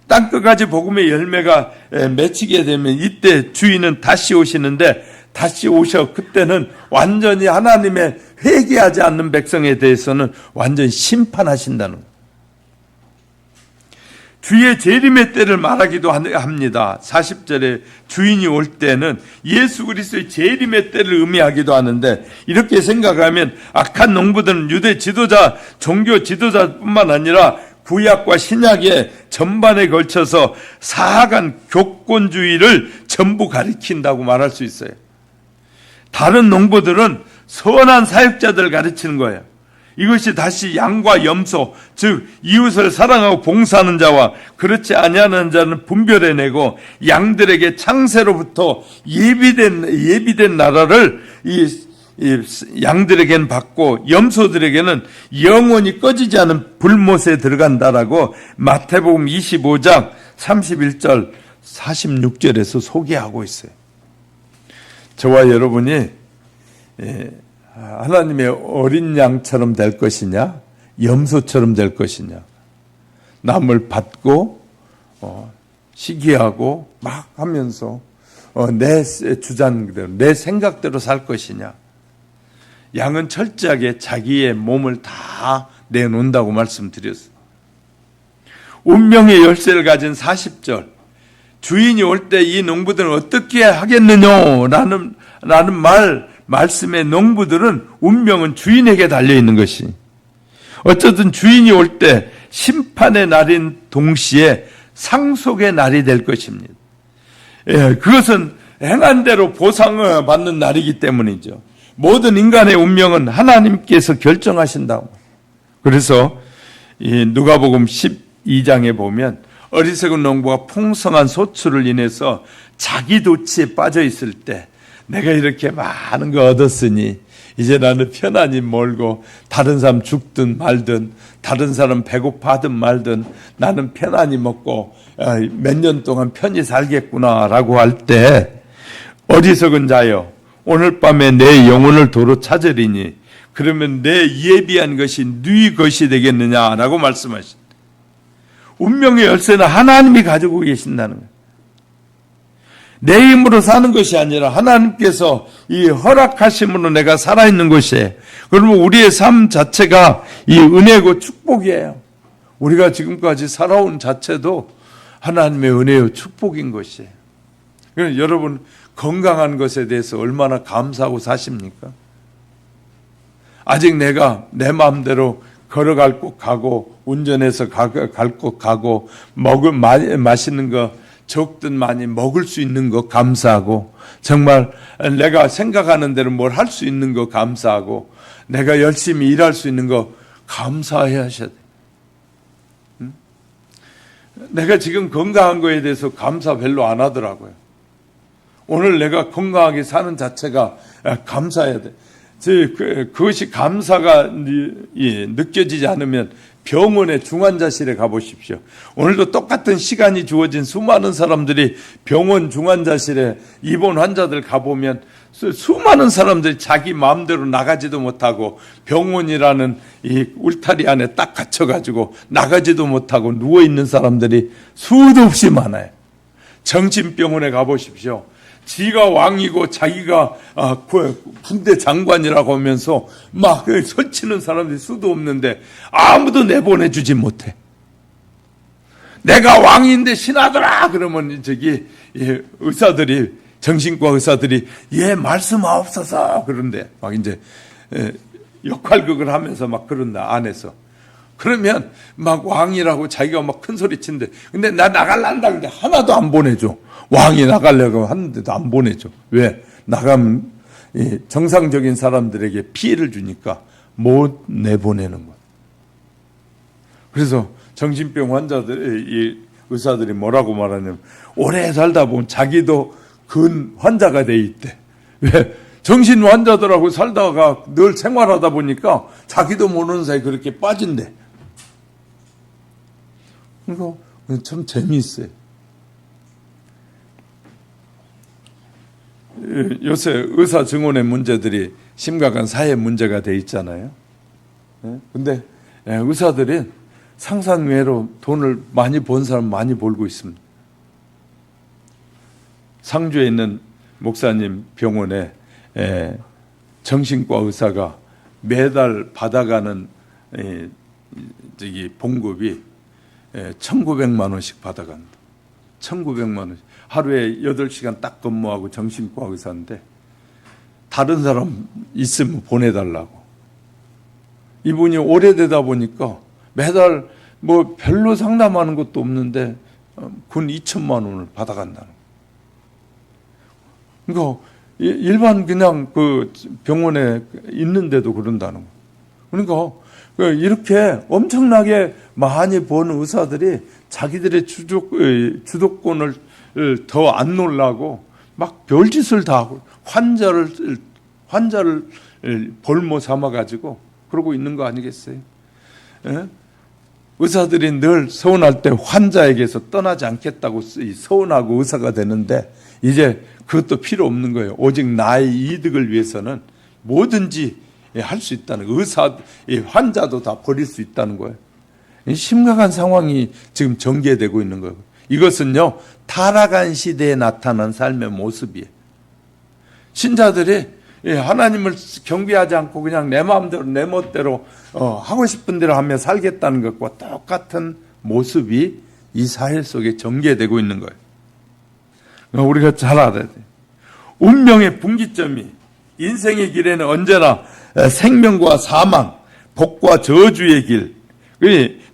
땅끝까지 복음의 열매가 맺히게 되면 이때 주인은 다시 오시는데, 다시 오셔 그때는 완전히 하나님의 회개하지 않는 백성에 대해서는 완전히 심판하신다는 거예요. 주의 재림의 때를 말하기도 합니다. 40절에 주인이 올 때는 예수 그리스도의 재림의 때를 의미하기도 하는데, 이렇게 생각하면 악한 농부들은 유대 지도자, 종교 지도자뿐만 아니라 구약과 신약의 전반에 걸쳐서 사악한 교권주의를 전부 가리킨다고 말할 수 있어요. 다른 농부들은 선한 사역자들을 가르치는 거예요. 이것이 다시 양과 염소, 즉 이웃을 사랑하고 봉사하는 자와 그렇지 아니하는 자는 분별해내고 양들에게 창세로부터 예비된 나라를 이 양들에게는 받고 염소들에게는 영원히 꺼지지 않은 불못에 들어간다라고 마태복음 25장 31절 46절에서 소개하고 있어요. 저와 여러분이 하나님의 어린 양처럼 될 것이냐, 염소처럼 될 것이냐, 남을 받고 시기하고 막 하면서 내 주장대로, 내 생각대로 살 것이냐. 양은 철저하게 자기의 몸을 다 내놓는다고 말씀드렸어요. 운명의 열쇠를 가진 40절, 주인이 올 때 이 농부들은 어떻게 하겠느냐 라는 말씀의 농부들은 운명은 주인에게 달려있는 것이, 어쨌든 주인이 올 때 심판의 날인 동시에 상속의 날이 될 것입니다. 그것은 행한 대로 보상을 받는 날이기 때문이죠. 모든 인간의 운명은 하나님께서 결정하신다고. 그래서 이 누가복음 12장에 보면 어리석은 농부가 풍성한 소출을 인해서 자기 도취에 빠져 있을 때 내가 이렇게 많은 거 얻었으니 이제 나는 편안히 멀고 다른 사람 죽든 말든 다른 사람 배고파든 말든 나는 편안히 먹고 몇 년 동안 편히 살겠구나라고 할 때 어리석은 자여 오늘 밤에 내 영혼을 도로 찾으리니 그러면 내 예비한 것이 네 것이 되겠느냐라고 말씀하십니다. 운명의 열쇠는 하나님이 가지고 계신다는 거예요. 내 힘으로 사는 것이 아니라 하나님께서 이 허락하심으로 내가 살아있는 것이에요. 그러면 우리의 삶 자체가 이 은혜고 축복이에요. 우리가 지금까지 살아온 자체도 하나님의 은혜요 축복인 것이에요. 그래서 여러분 건강한 것에 대해서 얼마나 감사하고 사십니까? 아직 내가 내 마음대로 걸어갈 곳 가고 운전해서 갈 곳 가고 맛있는 거 적든 많이 먹을 수 있는 거 감사하고 정말 내가 생각하는 대로 뭘 할 수 있는 거 감사하고 내가 열심히 일할 수 있는 거 감사해야 하셔야 돼요. 내가 지금 건강한 거에 대해서 감사 별로 안 하더라고요. 오늘 내가 건강하게 사는 자체가 감사해야 돼. 그것이 감사가 느껴지지 않으면 병원의 중환자실에 가보십시오. 오늘도 똑같은 시간이 주어진 수많은 사람들이 병원 중환자실에 입원 환자들 가보면 수많은 사람들이 자기 마음대로 나가지도 못하고 병원이라는 이 울타리 안에 딱 갇혀가지고 나가지도 못하고 누워있는 사람들이 수도 없이 많아요. 정신병원에 가보십시오. 지가 왕이고 자기가 군대 장관이라고 하면서 막 설치는 사람들이 수도 없는데 아무도 내보내주지 못해. 내가 왕인데 신하더라 그러면 의사들이 정신과 의사들이 말씀하옵소서 그런데 막 이제 역할극을 하면서 막 그런다 안에서. 그러면 막 왕이라고 자기가 막 큰 소리 친대. 근데 나 나갈란다 근데 하나도 안 보내줘. 왕이 나가려고 하는데도 안 보내줘. 왜? 나가면 정상적인 사람들에게 피해를 주니까 못 내보내는 거야. 그래서 정신병 환자들, 의사들이 뭐라고 말하냐면 오래 살다 보면 자기도 근 환자가 돼 있대. 왜? 정신 환자들하고 살다가 늘 생활하다 보니까 자기도 모르는 사이에 그렇게 빠진대. 이거 참 재미있어요. 요새 의사 증언의 문제들이 심각한 사회 문제가 돼 있잖아요. 근데 의사들이 상상외로 돈을 많이 번 사람 많이 벌고 있습니다. 상주에 있는 목사님 병원에 정신과 의사가 매달 받아가는 봉급이 1,900만 원씩 받아간다. 1,900만 원씩. 하루에 8시간 딱 근무하고 정신과 의사인데 다른 사람 있으면 보내달라고. 이분이 오래되다 보니까 매달 뭐 별로 상담하는 것도 없는데 근 2천만 원을 받아간다는 거예요. 그러니까 일반 그냥 그 병원에 있는데도 그런다는 거예요. 그러니까 이렇게 엄청나게 많이 버는 의사들이 자기들의 주도권을 더 안 놀라고 막 별짓을 다 하고 환자를 볼모 삼아가지고 그러고 있는 거 아니겠어요? 예? 의사들이 늘 서운할 때 환자에게서 떠나지 않겠다고 서운하고 의사가 되는데 이제 그것도 필요 없는 거예요. 오직 나의 이득을 위해서는 뭐든지 할 수 있다는 거예요. 환자도 다 버릴 수 있다는 거예요. 심각한 상황이 지금 전개되고 있는 거예요. 이것은요, 타락한 시대에 나타난 삶의 모습이에요. 신자들이 하나님을 경배하지 않고 그냥 내 마음대로 내 멋대로 하고 싶은 대로 하며 살겠다는 것과 똑같은 모습이 이 사회 속에 전개되고 있는 거예요. 우리가 잘 알아야 돼요. 운명의 분기점이 인생의 길에는 언제나 생명과 사망, 복과 저주의 길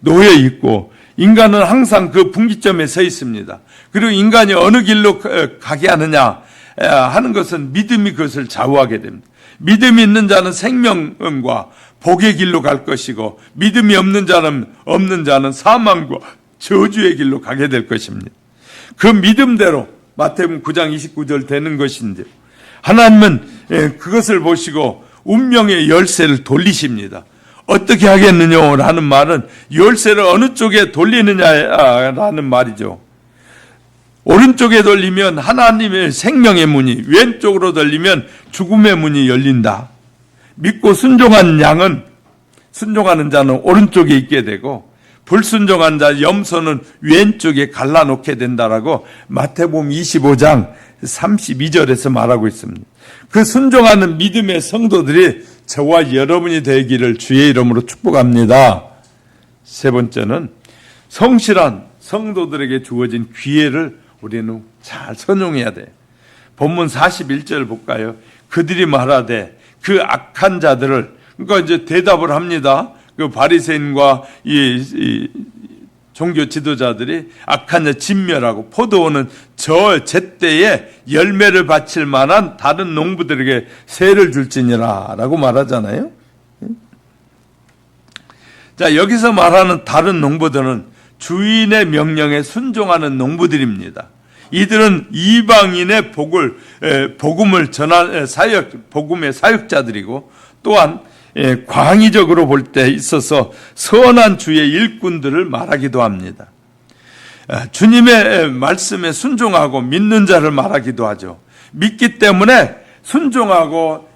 놓여 있고 인간은 항상 그 분기점에 서 있습니다. 그리고 인간이 어느 길로 가게 하느냐 하는 것은 믿음이 그것을 좌우하게 됩니다. 믿음이 있는 자는 생명과 복의 길로 갈 것이고 믿음이 없는 자는 사망과 저주의 길로 가게 될 것입니다. 그 믿음대로 마태복음 9장 29절 되는 것인데 하나님은 그것을 보시고 운명의 열쇠를 돌리십니다. 어떻게 하겠느냐라는 말은 열쇠를 어느 쪽에 돌리느냐라는 말이죠. 오른쪽에 돌리면 하나님의 생명의 문이, 왼쪽으로 돌리면 죽음의 문이 열린다. 믿고 순종한 양은, 순종하는 자는 오른쪽에 있게 되고 불순종한 자 염소는 왼쪽에 갈라놓게 된다라고 마태복음 25장 32절에서 말하고 있습니다. 그 순종하는 믿음의 성도들이 저와 여러분이 되기를 주의 이름으로 축복합니다. 세 번째는 성실한 성도들에게 주어진 기회를 우리는 잘 선용해야 돼. 본문 41절 볼까요? 그들이 말하되 그 악한 자들을, 그러니까 이제 대답을 합니다. 그 바리새인과 이 종교 지도자들이 악한 자 진멸하고 포도원은 저 제때에 열매를 바칠 만한 다른 농부들에게 세를 줄지니라 라고 말하잖아요. 자, 여기서 말하는 다른 농부들은 주인의 명령에 순종하는 농부들입니다. 이들은 이방인의 복음을 전할 복음의 사역자들이고 또한 광의적으로 볼 때 있어서 선한 주의 일꾼들을 말하기도 합니다. 주님의 말씀에 순종하고 믿는 자를 말하기도 하죠. 믿기 때문에 순종하고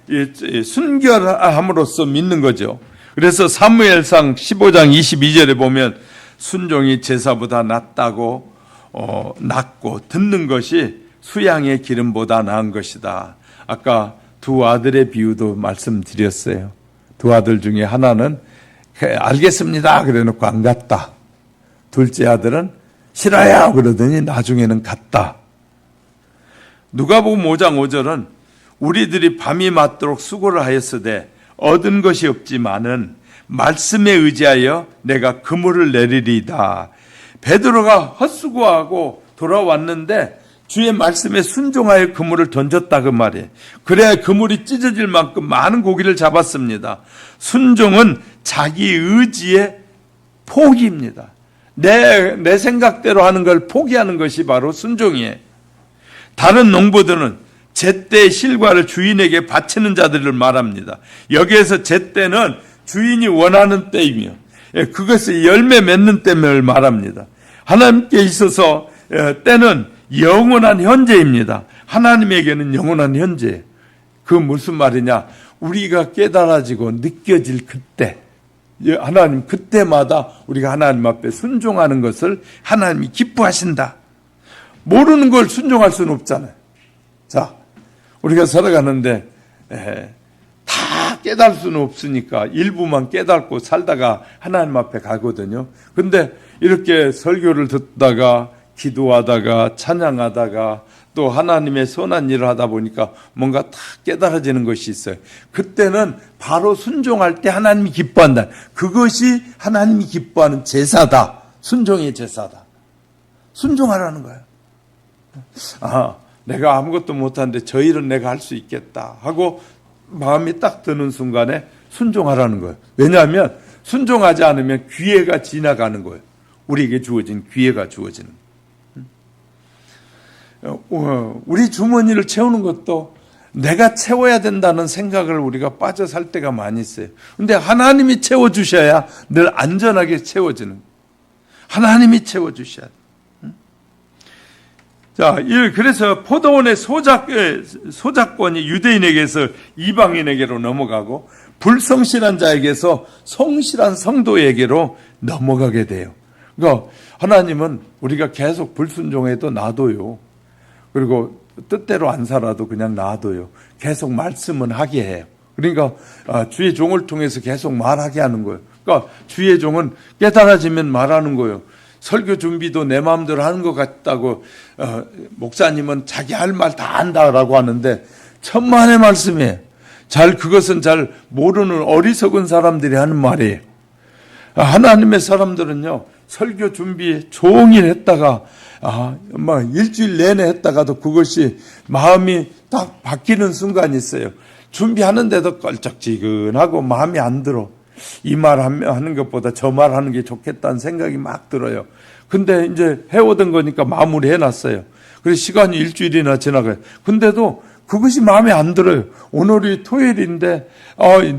순결함으로써 믿는 거죠. 그래서 사무엘상 15장 22절에 보면 순종이 제사보다 낫고 듣는 것이 수양의 기름보다 나은 것이다. 아까 두 아들의 비유도 말씀드렸어요. 두 아들 중에 하나는 알겠습니다 그래놓고 안 갔다. 둘째 아들은 싫어요 그러더니 나중에는 갔다. 누가복음 5장 5절은 우리들이 밤이 맞도록 수고를 하였으되 얻은 것이 없지만은 말씀에 의지하여 내가 그물을 내리리이다. 베드로가 헛수고하고 돌아왔는데 주의 말씀에 순종하여 그물을 던졌다 그 말이에요. 그래야 그물이 찢어질 만큼 많은 고기를 잡았습니다. 순종은 자기 의지의 포기입니다. 내 생각대로 하는 걸 포기하는 것이 바로 순종이에요. 다른 농부들은 제때의 실과를 주인에게 바치는 자들을 말합니다. 여기에서 제때는 주인이 원하는 때이며 그것이 열매 맺는 때를 말합니다. 하나님께 있어서 때는 영원한 현재입니다. 하나님에게는 영원한 현재. 그 무슨 말이냐? 우리가 깨달아지고 느껴질 그때, 하나님 그때마다 우리가 하나님 앞에 순종하는 것을 하나님이 기뻐하신다. 모르는 걸 순종할 수는 없잖아요. 자, 우리가 살아가는데 다 깨달을 수는 없으니까 일부만 깨닫고 살다가 하나님 앞에 가거든요. 근데 이렇게 설교를 듣다가 기도하다가 찬양하다가 또 하나님의 선한 일을 하다 보니까 뭔가 다 깨달아지는 것이 있어요. 그때는 바로 순종할 때 하나님이 기뻐한다. 그것이 하나님이 기뻐하는 제사다. 순종의 제사다. 순종하라는 거예요. 내가 아무것도 못하는데 저 일은 내가 할 수 있겠다 하고 마음이 딱 드는 순간에 순종하라는 거예요. 왜냐하면 순종하지 않으면 기회가 지나가는 거예요. 우리에게 주어진 기회가 주어지는 거예요. 우리 주머니를 채우는 것도 내가 채워야 된다는 생각을 우리가 빠져 살 때가 많이 있어요. 그런데 하나님이 채워주셔야 늘 안전하게 채워지는, 하나님이 채워주셔야 돼. 자, 그래서 포도원의 소작권이 유대인에게서 이방인에게로 넘어가고 불성실한 자에게서 성실한 성도에게로 넘어가게 돼요. 그러니까 하나님은 우리가 계속 불순종해도 놔둬요. 그리고 뜻대로 안 살아도 그냥 놔둬요. 계속 말씀은 하게 해요. 그러니까 주의 종을 통해서 계속 말하게 하는 거예요. 그러니까 주의 종은 깨달아지면 말하는 거예요. 설교 준비도 내 마음대로 하는 것 같다고 목사님은 자기 할 말 다 한다라고 하는데 천만의 말씀이에요. 그것은 잘 모르는 어리석은 사람들이 하는 말이에요. 하나님의 사람들은요, 설교 준비 종일 했다가 일주일 내내 했다가도 그것이 마음이 딱 바뀌는 순간이 있어요. 준비하는데도 껄쩍지근하고 마음이 안 들어. 이 말 하는 것보다 저 말 하는 게 좋겠다는 생각이 막 들어요. 근데 이제 해오던 거니까 마무리 해놨어요. 그래서 시간이 일주일이나 지나가요. 근데도 그것이 마음에 안 들어요. 오늘이 토요일인데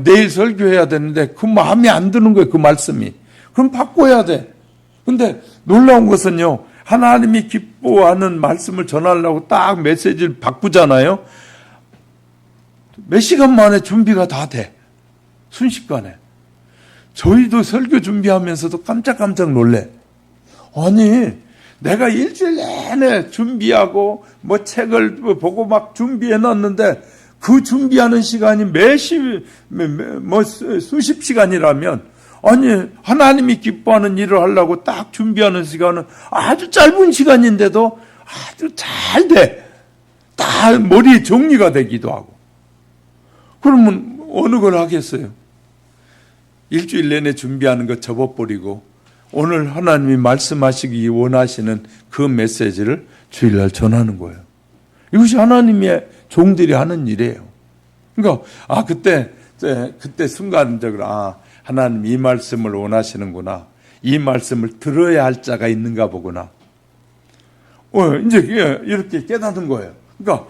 내일 설교해야 되는데 그 마음에 안 드는 거예요. 그 말씀이. 그럼 바꿔야 돼. 근데 놀라운 것은요. 하나님이 기뻐하는 말씀을 전하려고 딱 메시지를 바꾸잖아요. 몇 시간 만에 준비가 다 돼. 순식간에. 저희도 설교 준비하면서도 깜짝깜짝 놀래. 아니, 내가 일주일 내내 준비하고 뭐 책을 보고 막 준비해 놨는데 그 준비하는 시간이 수십 시간이라면, 아니, 하나님이 기뻐하는 일을 하려고 딱 준비하는 시간은 아주 짧은 시간인데도 아주 잘 돼. 다 머리에 정리가 되기도 하고. 그러면 어느 걸 하겠어요? 일주일 내내 준비하는 거 접어버리고 오늘 하나님이 말씀하시기 원하시는 그 메시지를 주일날 전하는 거예요. 이것이 하나님의 종들이 하는 일이에요. 그러니까 그때 순간적으로 하나님 이 말씀을 원하시는구나. 이 말씀을 들어야 할 자가 있는가 보구나. 이제 이렇게 깨닫는 거예요. 그러니까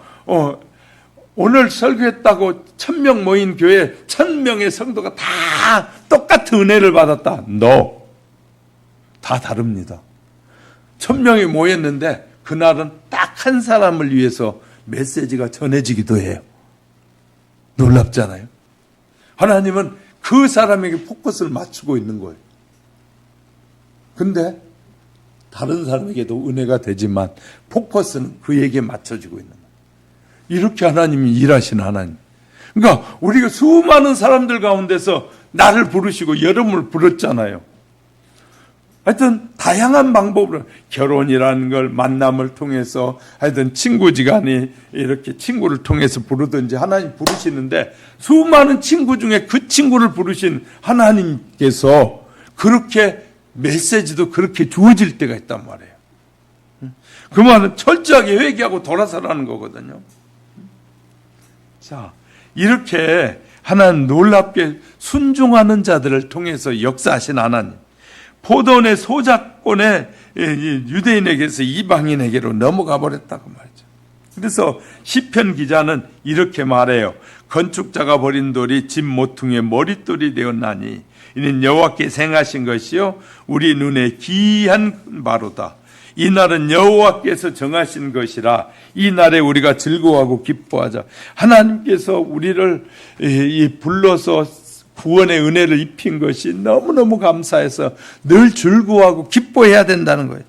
오늘 설교했다고 1000명 모인 교회 1000명의 성도가 다 똑같은 은혜를 받았다. No. 다 다릅니다. 1000명이 모였는데 그날은 딱 한 사람을 위해서 메시지가 전해지기도 해요. 놀랍잖아요. 하나님은 그 사람에게 포커스를 맞추고 있는 거예요. 근데 다른 사람에게도 은혜가 되지만 포커스는 그에게 맞춰지고 있는 거예요. 이렇게 하나님이 일하시는 하나님. 그러니까 우리가 수많은 사람들 가운데서 나를 부르시고 여러분을 부르잖아요. 하여튼 다양한 방법으로 결혼이라는 걸 만남을 통해서 하여튼 친구지간에 이렇게 친구를 통해서 부르든지 하나님 부르시는데 수많은 친구 중에 그 친구를 부르신 하나님께서 그렇게 메시지도 그렇게 주어질 때가 있단 말이에요. 그 말은 철저하게 회개하고 돌아서라는 거거든요. 자, 이렇게 하나님 놀랍게 순종하는 자들을 통해서 역사하신 하나님. 포도원의 소작권에 유대인에게서 이방인에게로 넘어가 버렸다고 말이죠. 그래서 시편 기자는 이렇게 말해요. 건축자가 버린 돌이 집 모퉁이의 머릿돌이 되었나니 이는 여호와께 생하신 것이요 우리 눈에 기이한 바로다. 이 날은 여호와께서 정하신 것이라 이 날에 우리가 즐거워하고 기뻐하자. 하나님께서 우리를 불러서 구원의 은혜를 입힌 것이 너무너무 감사해서 늘 즐거워하고 기뻐해야 된다는 거예요.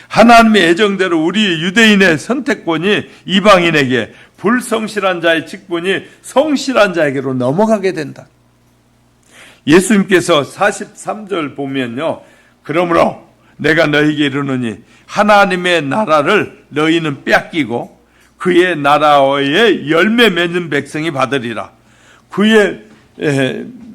하나님의 애정대로 우리 유대인의 선택권이 이방인에게, 불성실한 자의 직분이 성실한 자에게로 넘어가게 된다. 예수님께서 43절 보면요. 그러므로 내가 너희에게 이르노니 하나님의 나라를 너희는 빼앗기고 그의 나라의 열매 맺는 백성이 받으리라. 그의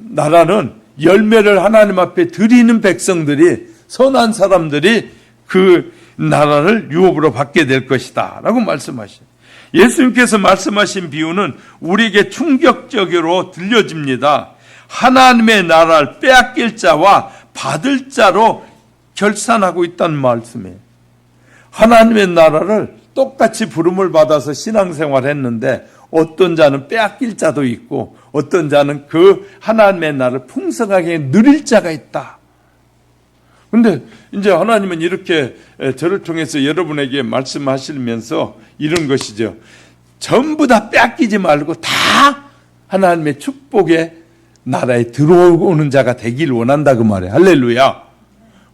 나라는 열매를 하나님 앞에 드리는 백성들이, 선한 사람들이 그 나라를 유업으로 받게 될 것이다 라고 말씀하셔요. 예수님께서 말씀하신 비유는 우리에게 충격적으로 들려집니다. 하나님의 나라를 빼앗길 자와 받을 자로 결산하고 있다는 말씀이에요. 하나님의 나라를 똑같이 부름을 받아서 신앙생활을 했는데 어떤 자는 빼앗길 자도 있고 어떤 자는 그 하나님의 나라를 풍성하게 누릴 자가 있다. 그런데 이제 하나님은 이렇게 저를 통해서 여러분에게 말씀하시면서 이런 것이죠. 전부 다 빼앗기지 말고 다 하나님의 축복의 나라에 들어오는 자가 되길 원한다 그 말이에요. 할렐루야.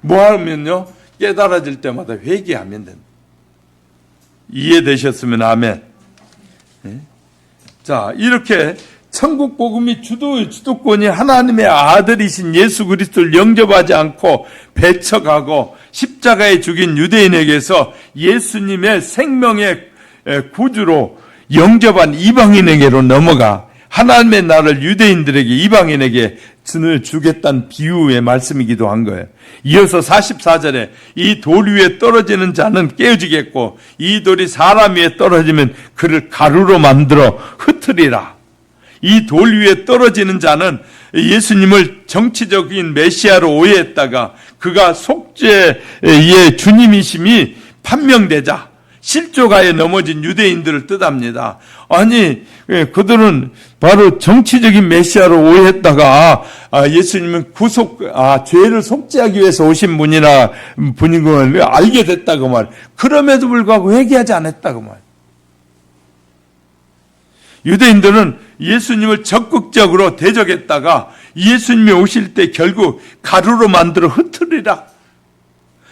뭐 하면요? 깨달아질 때마다 회개하면 된다. 이해되셨으면 아멘. 자, 이렇게 천국 복음이 주도권이 하나님의 아들이신 예수 그리스도를 영접하지 않고 배척하고 십자가에 죽인 유대인에게서 예수님의 생명의 구주로 영접한 이방인에게로 넘어가 하나님의 나라를 유대인들에게, 이방인에게 주겠다는 비유의 말씀이기도 한 거예요. 이어서 44절에 이 돌 위에 떨어지는 자는 깨어지겠고 이 돌이 사람 위에 떨어지면 그를 가루로 만들어 흩으리라. 이 돌 위에 떨어지는 자는 예수님을 정치적인 메시아로 오해했다가 그가 속죄의 주님이심이 판명되자 실족하에 넘어진 유대인들을 뜻합니다. 아니, 그들은 바로 정치적인 메시아로 오해했다가 예수님은 죄를 속죄하기 위해서 오신 분인 걸 알게 됐다고 말. 그럼에도 불구하고 회개하지 않았다고 말. 유대인들은 예수님을 적극적으로 대적했다가 예수님이 오실 때 결국 가루로 만들어 흩으리라.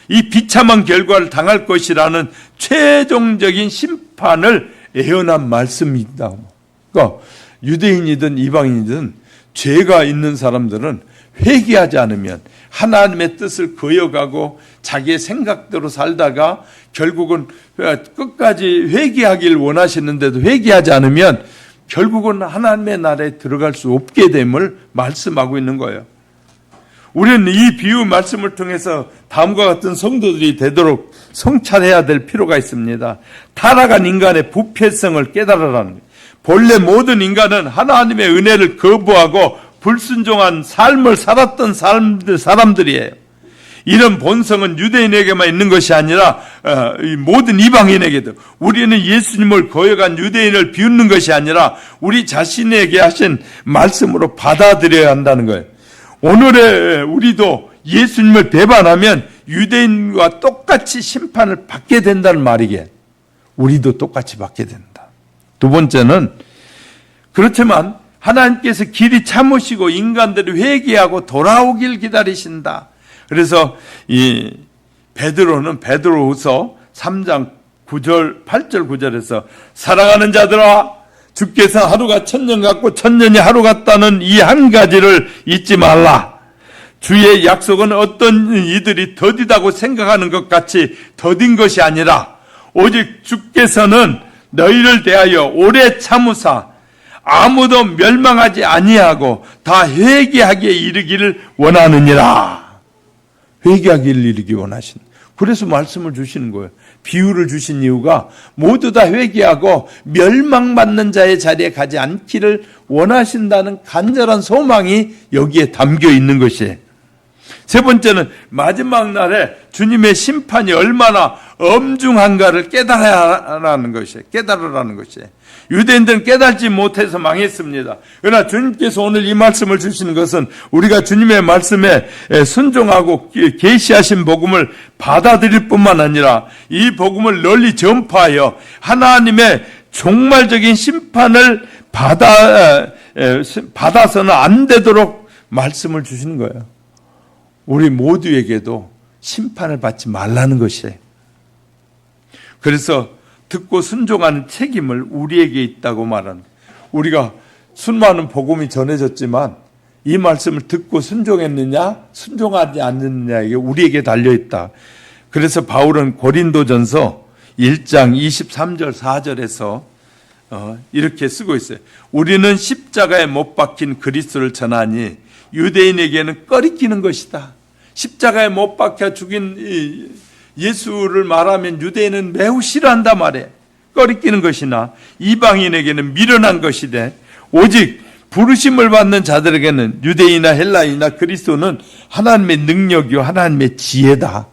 이 비참한 결과를 당할 것이라는 최종적인 심판을 예언한 말씀입니다. 그러니까 유대인이든 이방인이든 죄가 있는 사람들은 회개하지 않으면 하나님의 뜻을 거역하고 자기의 생각대로 살다가 결국은 끝까지 회개하길 원하시는데도 회개하지 않으면 결국은 하나님의 나라에 들어갈 수 없게 됨을 말씀하고 있는 거예요. 우리는 이 비유 말씀을 통해서 다음과 같은 성도들이 되도록 성찰해야 될 필요가 있습니다. 타락한 인간의 부패성을 깨달으라는 거예요. 본래 모든 인간은 하나님의 은혜를 거부하고 불순종한 삶을 살았던 사람들이에요. 이런 본성은 유대인에게만 있는 것이 아니라 모든 이방인에게도, 우리는 예수님을 거역한 유대인을 비웃는 것이 아니라 우리 자신에게 하신 말씀으로 받아들여야 한다는 거예요. 오늘의 우리도 예수님을 배반하면 유대인과 똑같이 심판을 받게 된다는 말이게, 우리도 똑같이 받게 된다. 두 번째는, 그렇지만 하나님께서 길이 참으시고 인간들이 회개하고 돌아오길 기다리신다. 그래서 이 베드로는 베드로후서 3장 9절 8절 9절에서 사랑하는 자들아, 주께서 하루가 천년 같고 천년이 하루 같다는 이 한 가지를 잊지 말라. 주의 약속은 어떤 이들이 더디다고 생각하는 것 같이 더딘 것이 아니라 오직 주께서는 너희를 대하여 오래 참으사 아무도 멸망하지 아니하고 다 회개하기에 이르기를 원하느니라. 회개하기를 이르기 원하신. 그래서 말씀을 주시는 거예요. 비유를 주신 이유가 모두 다 회개하고 멸망받는 자의 자리에 가지 않기를 원하신다는 간절한 소망이 여기에 담겨 있는 것이에요. 세 번째는 마지막 날에 주님의 심판이 얼마나 엄중한가를 깨달으라는 것이에요. 유대인들은 깨달지 못해서 망했습니다. 그러나 주님께서 오늘 이 말씀을 주시는 것은 우리가 주님의 말씀에 순종하고 계시하신 복음을 받아들일 뿐만 아니라 이 복음을 널리 전파하여 하나님의 종말적인 심판을 받아서는 안 되도록 말씀을 주시는 거예요. 우리 모두에게도 심판을 받지 말라는 것이에요. 그래서 듣고 순종하는 책임을 우리에게 있다고 말하는, 우리가 수많은 복음이 전해졌지만 이 말씀을 듣고 순종했느냐 순종하지 않느냐에 우리에게 달려있다. 그래서 바울은 고린도전서 1장 23절 4절에서 이렇게 쓰고 있어요. 우리는 십자가에 못 박힌 그리스도를 전하니 유대인에게는 꺼리끼는 것이다. 십자가에 못 박혀 죽인 예수를 말하면 유대인은 매우 싫어한단 말이에요. 꺼리끼는 것이나 이방인에게는 미련한 것이되 오직 부르심을 받는 자들에게는 유대인이나 헬라인이나 그리스도는 하나님의 능력이요 하나님의 지혜다.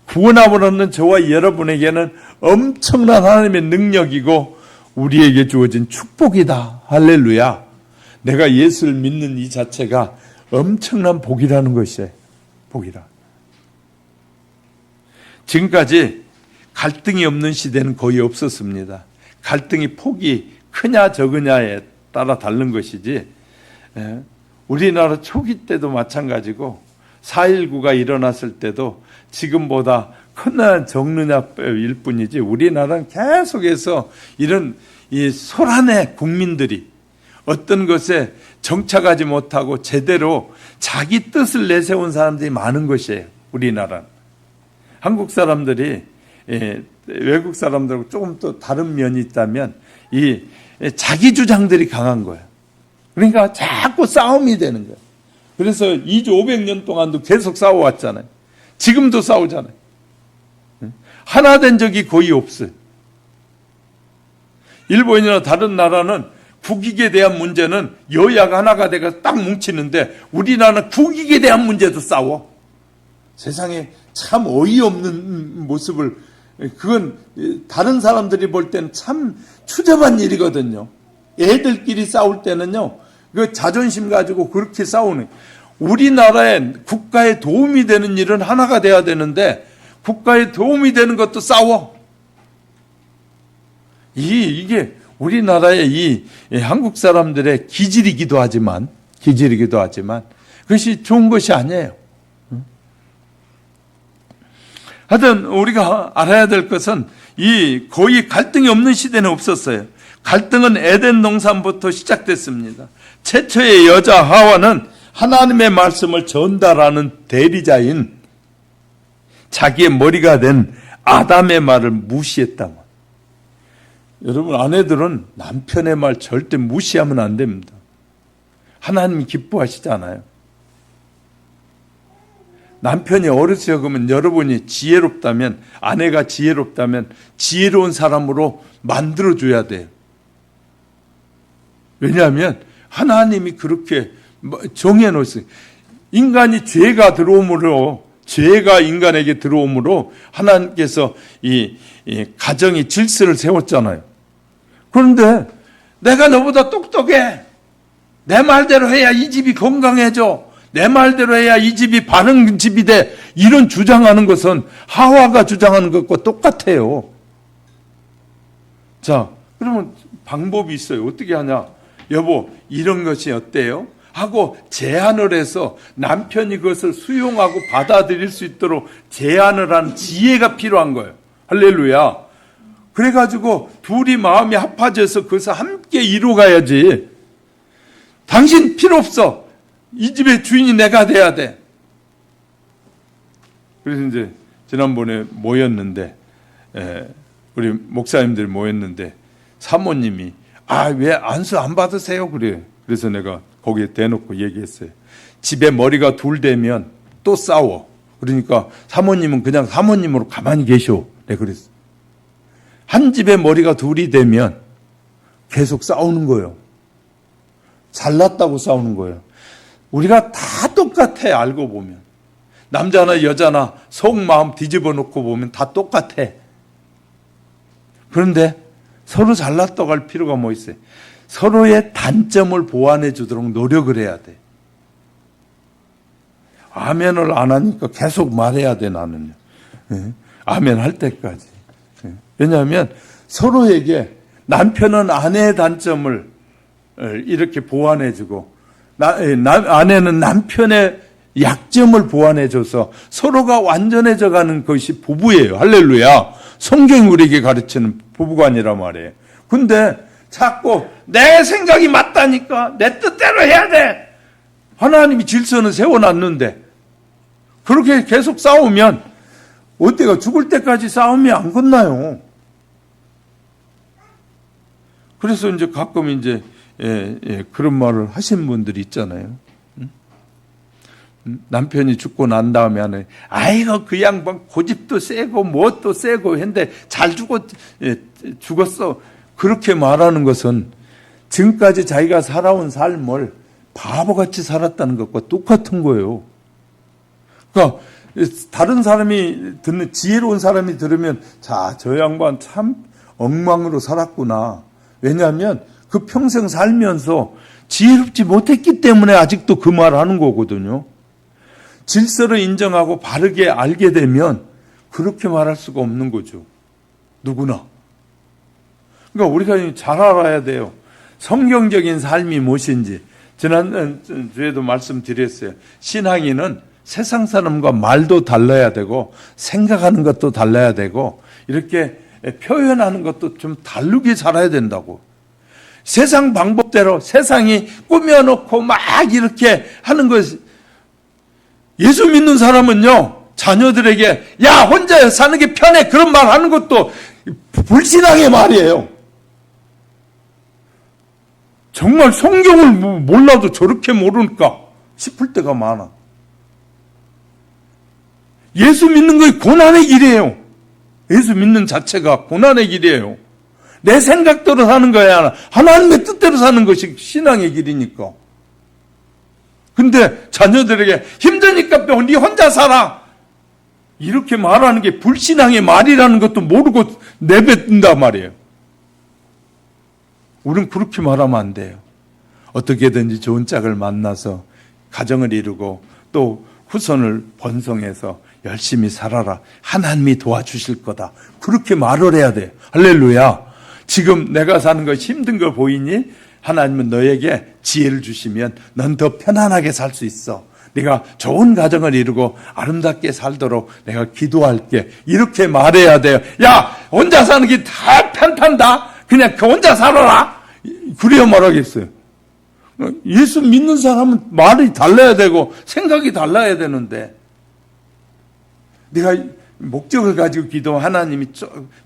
구원함을 얻는 저와 여러분에게는 엄청난 하나님의 능력이고 우리에게 주어진 축복이다. 할렐루야. 내가 예수를 믿는 이 자체가 엄청난 복이라는 것이에요. 복이라. 지금까지 갈등이 없는 시대는 거의 없었습니다. 갈등이 폭이 크냐 적으냐에 따라 다른 것이지, 우리나라 초기 때도 마찬가지고 4.19가 일어났을 때도 지금보다 크냐 적느냐일 뿐이지 우리나라는 계속해서 이런 이 소란의 국민들이 어떤 것에 정착하지 못하고 제대로 자기 뜻을 내세운 사람들이 많은 것이에요. 우리나라는. 한국 사람들이 외국 사람들하고 조금 또 다른 면이 있다면 이 자기 주장들이 강한 거예요. 그러니까 자꾸 싸움이 되는 거예요. 그래서 2조 500년 동안도 계속 싸워왔잖아요. 지금도 싸우잖아요. 하나 된 적이 거의 없어요. 일본이나 다른 나라는 국익에 대한 문제는 여야가 하나가 돼서 딱 뭉치는데 우리나라는 국익에 대한 문제도 싸워. 세상에 참 어이없는 모습을, 그건 다른 사람들이 볼 때는 참 추잡한 일이거든요. 애들끼리 싸울 때는요, 그 자존심 가지고 그렇게 싸우는, 우리나라에 국가에 도움이 되는 일은 하나가 돼야 되는데 국가에 도움이 되는 것도 싸워. 이게 우리나라의 이 한국 사람들의 기질이기도 하지만 그것이 좋은 것이 아니에요. 하여튼 우리가 알아야 될 것은 이 거의 갈등이 없는 시대는 없었어요. 갈등은 에덴 동산부터 시작됐습니다. 최초의 여자 하와는 하나님의 말씀을 전달하는 대리자인 자기의 머리가 된 아담의 말을 무시했다고. 여러분, 아내들은 남편의 말 절대 무시하면 안 됩니다. 하나님이 기뻐하시잖아요. 남편이 어리석으면 여러분이 지혜롭다면, 아내가 지혜롭다면 지혜로운 사람으로 만들어줘야 돼요. 왜냐하면 하나님이 그렇게 정해놓으세요. 인간이 죄가 인간에게 들어오므로 하나님께서 이 가정의 질서를 세웠잖아요. 그런데 내가 너보다 똑똑해. 내 말대로 해야 이 집이 건강해져. 내 말대로 해야 이 집이 바른 집이 돼. 이런 주장하는 것은 하와가 주장하는 것과 똑같아요. 자, 그러면 방법이 있어요. 어떻게 하냐? 여보, 이런 것이 어때요? 하고 제안을 해서 남편이 그것을 수용하고 받아들일 수 있도록 제안을 하는 지혜가 필요한 거예요. 할렐루야. 그래가지고 둘이 마음이 합해져서 그것을 함께 이루어가야지. 당신 필요 없어. 이 집의 주인이 내가 돼야 돼. 그래서 이제 지난번에 모였는데, 우리 목사님들 모였는데 사모님이 왜 안수 안 받으세요? 그래. 그래서 내가 거기에 대놓고 얘기했어요. 집에 머리가 둘 되면 또 싸워. 그러니까 사모님은 그냥 사모님으로 가만히 계셔. 내가 그랬어. 한 집에 머리가 둘이 되면 계속 싸우는 거예요. 잘났다고 싸우는 거예요. 우리가 다 똑같아, 알고 보면. 남자나 여자나 속마음 뒤집어 놓고 보면 다 똑같아. 그런데 서로 잘났다고 할 필요가 뭐 있어요? 서로의 단점을 보완해 주도록 노력을 해야 돼. 아멘을 안 하니까 계속 말해야 돼, 나는요. 아멘 할 때까지. 왜냐하면 서로에게 남편은 아내의 단점을 이렇게 보완해 주고 아내는 남편의 약점을 보완해 줘서 서로가 완전해져 가는 것이 부부예요. 할렐루야. 성경이 우리에게 가르치는 부부관이란 말이에요. 근데 자꾸 내 생각이 맞다니까 내 뜻대로 해야 돼. 하나님이 질서는 세워놨는데 그렇게 계속 싸우면 어때가 죽을 때까지 싸움이 안 끝나요. 그래서 이제 가끔 이제 그런 말을 하신 분들이 있잖아요. 남편이 죽고 난 다음에 하는 아이고 그 양반 고집도 세고 뭣도 세고 했는데 잘 죽었어. 그렇게 말하는 것은 지금까지 자기가 살아온 삶을 바보같이 살았다는 것과 똑같은 거예요. 그러니까 다른 사람이 듣는 지혜로운 사람이 들으면 자, 저 양반 참 엉망으로 살았구나. 왜냐하면 그 평생 살면서 지혜롭지 못했기 때문에 아직도 그 말을 하는 거거든요. 질서를 인정하고 바르게 알게 되면 그렇게 말할 수가 없는 거죠. 누구나. 그러니까 우리가 잘 알아야 돼요. 성경적인 삶이 무엇인지. 지난주에도 말씀드렸어요. 신앙인은 세상 사람과 말도 달라야 되고 생각하는 것도 달라야 되고 이렇게 표현하는 것도 좀 다르게 살아야 된다고. 세상 방법대로 세상이 꾸며놓고 막 이렇게 하는 것이 예수 믿는 사람은요, 자녀들에게 야 혼자 사는 게 편해 그런 말 하는 것도 불신앙의 말이에요. 정말 성경을 몰라도 저렇게 모르니까 싶을 때가 많아. 예수 믿는 것이 고난의 길이에요. 예수 믿는 자체가 고난의 길이에요. 내 생각대로 사는 거야. 하나님의 뜻대로 사는 것이 신앙의 길이니까. 근데 자녀들에게 힘드니까 네 혼자 살아. 이렇게 말하는 게 불신앙의 말이라는 것도 모르고 내뱉는단 말이에요. 우리는 그렇게 말하면 안 돼요. 어떻게든지 좋은 짝을 만나서 가정을 이루고 또 후손을 번성해서 열심히 살아라. 하나님이 도와주실 거다. 그렇게 말을 해야 돼요. 할렐루야. 지금 내가 사는 것이 힘든 거 보이니? 하나님은 너에게 지혜를 주시면 넌 더 편안하게 살 수 있어. 네가 좋은 가정을 이루고 아름답게 살도록 내가 기도할게. 이렇게 말해야 돼요. 야, 혼자 사는 게 다 편탄다. 그냥 그 혼자 살아라. 그래야 말하겠어요. 예수 믿는 사람은 말이 달라야 되고 생각이 달라야 되는데, 네가 목적을 가지고 기도하면 하나님이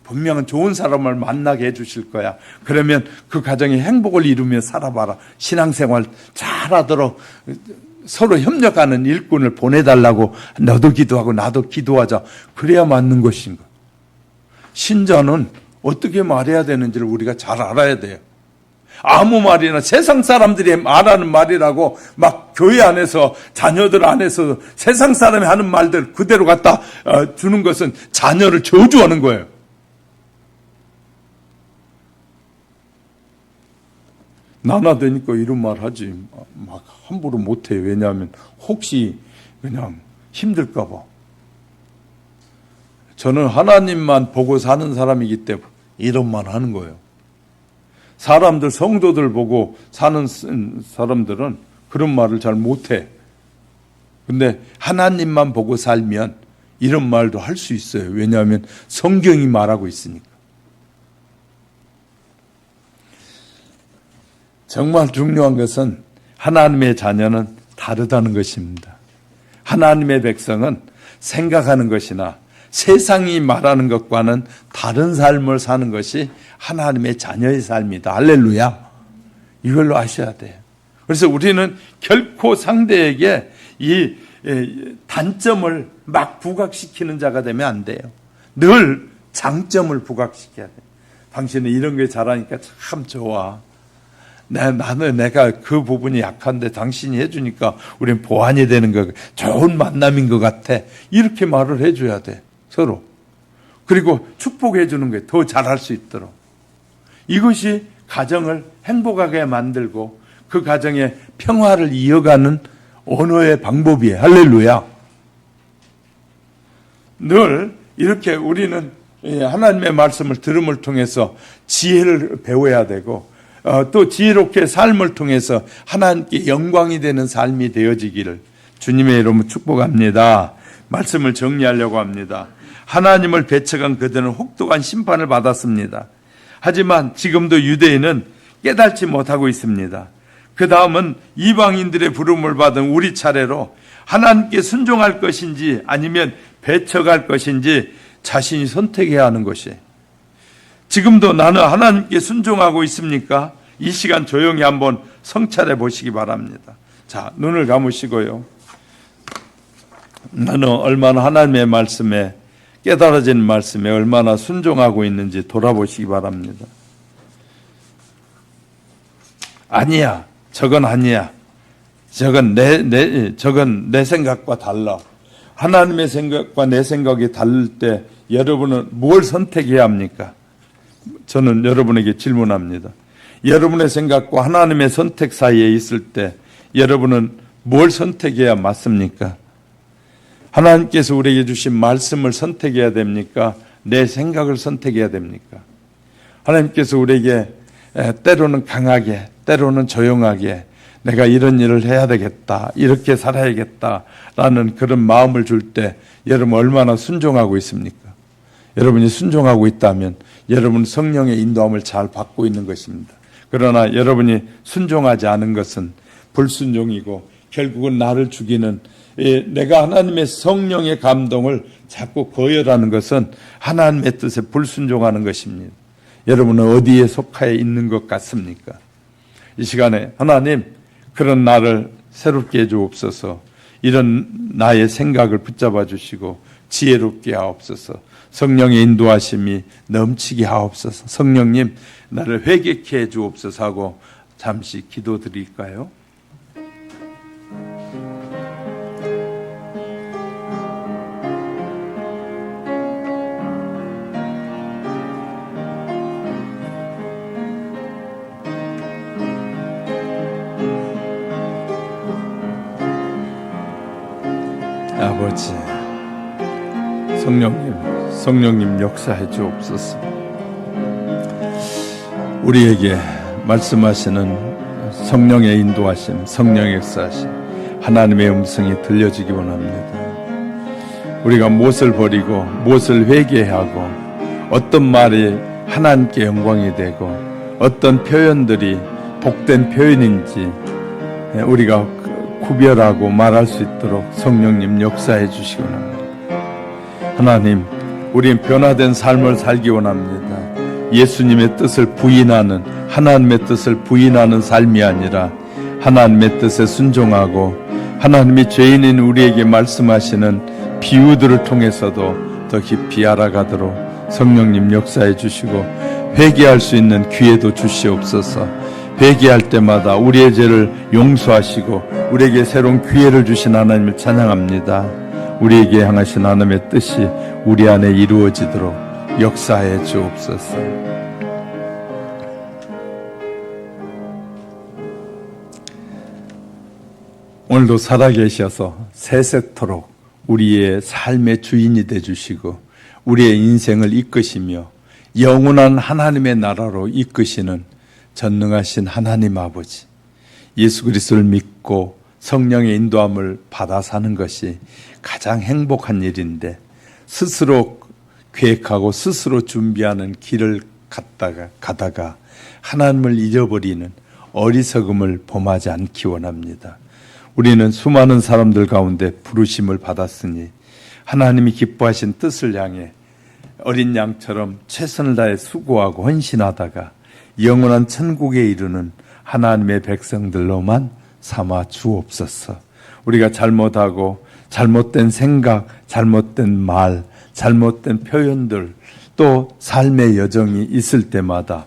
분명한 좋은 사람을 만나게 해주실 거야. 그러면 그 가정에 행복을 이루며 살아봐라. 신앙생활 잘하도록 서로 협력하는 일꾼을 보내달라고 너도 기도하고 나도 기도하자. 그래야 맞는 것인가. 신자는 어떻게 말해야 되는지를 우리가 잘 알아야 돼요. 아무 말이나 세상 사람들이 말하는 말이라고 막 교회 안에서 자녀들 안에서 세상 사람이 하는 말들 그대로 갖다 주는 것은 자녀를 저주하는 거예요. 나나되니까 이런 말 하지 막 함부로 못해요. 왜냐하면 혹시 그냥 힘들까 봐. 저는 하나님만 보고 사는 사람이기 때문에 이런 말 하는 거예요. 사람들, 성도들 보고 사는 사람들은 그런 말을 잘 못해. 근데 하나님만 보고 살면 이런 말도 할 수 있어요. 왜냐하면 성경이 말하고 있으니까. 정말 중요한 것은 하나님의 자녀는 다르다는 것입니다. 하나님의 백성은 생각하는 것이나 세상이 말하는 것과는 다른 삶을 사는 것이 하나님의 자녀의 삶이다. 할렐루야. 이걸로 아셔야 돼요. 그래서 우리는 결코 상대에게 이 단점을 막 부각시키는 자가 되면 안 돼요. 늘 장점을 부각시켜야 돼요. 당신은 이런 게 잘하니까 참 좋아. 나는 내가 그 부분이 약한데 당신이 해주니까 우린 보완이 되는 거 좋은 만남인 것 같아. 이렇게 말을 해줘야 돼. 서로. 그리고 축복해 주는 게 더 잘할 수 있도록. 이것이 가정을 행복하게 만들고 그 가정의 평화를 이어가는 언어의 방법이에요. 할렐루야. 늘 이렇게 우리는 하나님의 말씀을 들음을 통해서 지혜를 배워야 되고 또 지혜롭게 삶을 통해서 하나님께 영광이 되는 삶이 되어지기를 주님의 이름으로 축복합니다. 말씀을 정리하려고 합니다. 하나님을 배척한 그들은 혹독한 심판을 받았습니다. 하지만 지금도 유대인은 깨닫지 못하고 있습니다. 그 다음은 이방인들의 부름을 받은 우리 차례로 하나님께 순종할 것인지 아니면 배척할 것인지 자신이 선택해야 하는 것이에요. 지금도 나는 하나님께 순종하고 있습니까? 이 시간 조용히 한번 성찰해 보시기 바랍니다. 자, 눈을 감으시고요. 나는 얼마나 하나님의 말씀에 깨달아진 말씀에 얼마나 순종하고 있는지 돌아보시기 바랍니다. 아니야. 저건 아니야. 저건 내 생각과 달라. 하나님의 생각과 내 생각이 다를 때 여러분은 뭘 선택해야 합니까? 저는 여러분에게 질문합니다. 여러분의 생각과 하나님의 선택 사이에 있을 때 여러분은 뭘 선택해야 맞습니까? 하나님께서 우리에게 주신 말씀을 선택해야 됩니까? 내 생각을 선택해야 됩니까? 하나님께서 우리에게 때로는 강하게, 때로는 조용하게 내가 이런 일을 해야 되겠다, 이렇게 살아야겠다라는 그런 마음을 줄 때 여러분 얼마나 순종하고 있습니까? 여러분이 순종하고 있다면 여러분 성령의 인도함을 잘 받고 있는 것입니다. 그러나 여러분이 순종하지 않은 것은 불순종이고 결국은 나를 죽이는, 내가 하나님의 성령의 감동을 자꾸 거절하는 것은 하나님의 뜻에 불순종하는 것입니다. 여러분은 어디에 속하여 있는 것 같습니까? 이 시간에 하나님, 그런 나를 새롭게 해 주옵소서. 이런 나의 생각을 붙잡아 주시고 지혜롭게 하옵소서. 성령의 인도하심이 넘치게 하옵소서. 성령님, 나를 회개케 해 주옵소서 하고 잠시 기도드릴까요? 아버지, 성령님 역사해 주옵소서. 우리에게 말씀하시는 성령의 인도하심, 성령의 역사하심, 하나님의 음성이 들려지기 원합니다. 우리가 무엇을 버리고 무엇을 회개하고 어떤 말이 하나님께 영광이 되고 어떤 표현들이 복된 표현인지 우리가 구별하고 말할 수 있도록 성령님 역사해 주시기 원합니다. 하나님, 우리는 변화된 삶을 살기 원합니다. 예수님의 뜻을 부인하는, 하나님의 뜻을 부인하는 삶이 아니라 하나님의 뜻에 순종하고 하나님이 죄인인 우리에게 말씀하시는 비유들을 통해서도 더 깊이 알아가도록 성령님 역사해 주시고 회개할 수 있는 기회도 주시옵소서. 회개할 때마다 우리의 죄를 용서하시고 우리에게 새로운 기회를 주신 하나님을 찬양합니다. 우리에게 향하신 하나님의 뜻이 우리 안에 이루어지도록 역사해 주옵소서. 오늘도 살아계셔서 세세토록 우리의 삶의 주인이 되주시고 우리의 인생을 이끄시며 영원한 하나님의 나라로 이끄시는 전능하신 하나님 아버지, 예수 그리스도를 믿고 성령의 인도함을 받아 사는 것이 가장 행복한 일인데 스스로 계획하고 스스로 준비하는 길을 가다가 하나님을 잊어버리는 어리석음을 범하지 않기 원합니다. 우리는 수많은 사람들 가운데 부르심을 받았으니 하나님이 기뻐하신 뜻을 향해 어린 양처럼 최선을 다해 수고하고 헌신하다가 영원한 천국에 이르는 하나님의 백성들로만 삼아 주옵소서. 우리가 잘못하고 잘못된 생각, 잘못된 말, 잘못된 표현들, 또 삶의 여정이 있을 때마다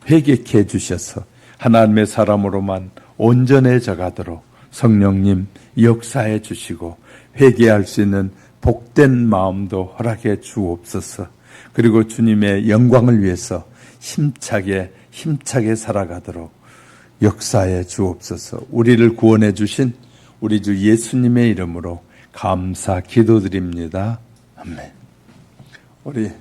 회개케 해주셔서 하나님의 사람으로만 온전해져 가도록 성령님 역사해 주시고 회개할 수 있는 복된 마음도 허락해 주옵소서. 그리고 주님의 영광을 위해서 힘차게 살아가도록 역사해 주옵소서. 우리를 구원해 주신 우리 주 예수님의 이름으로 감사 기도드립니다. 아멘. 우리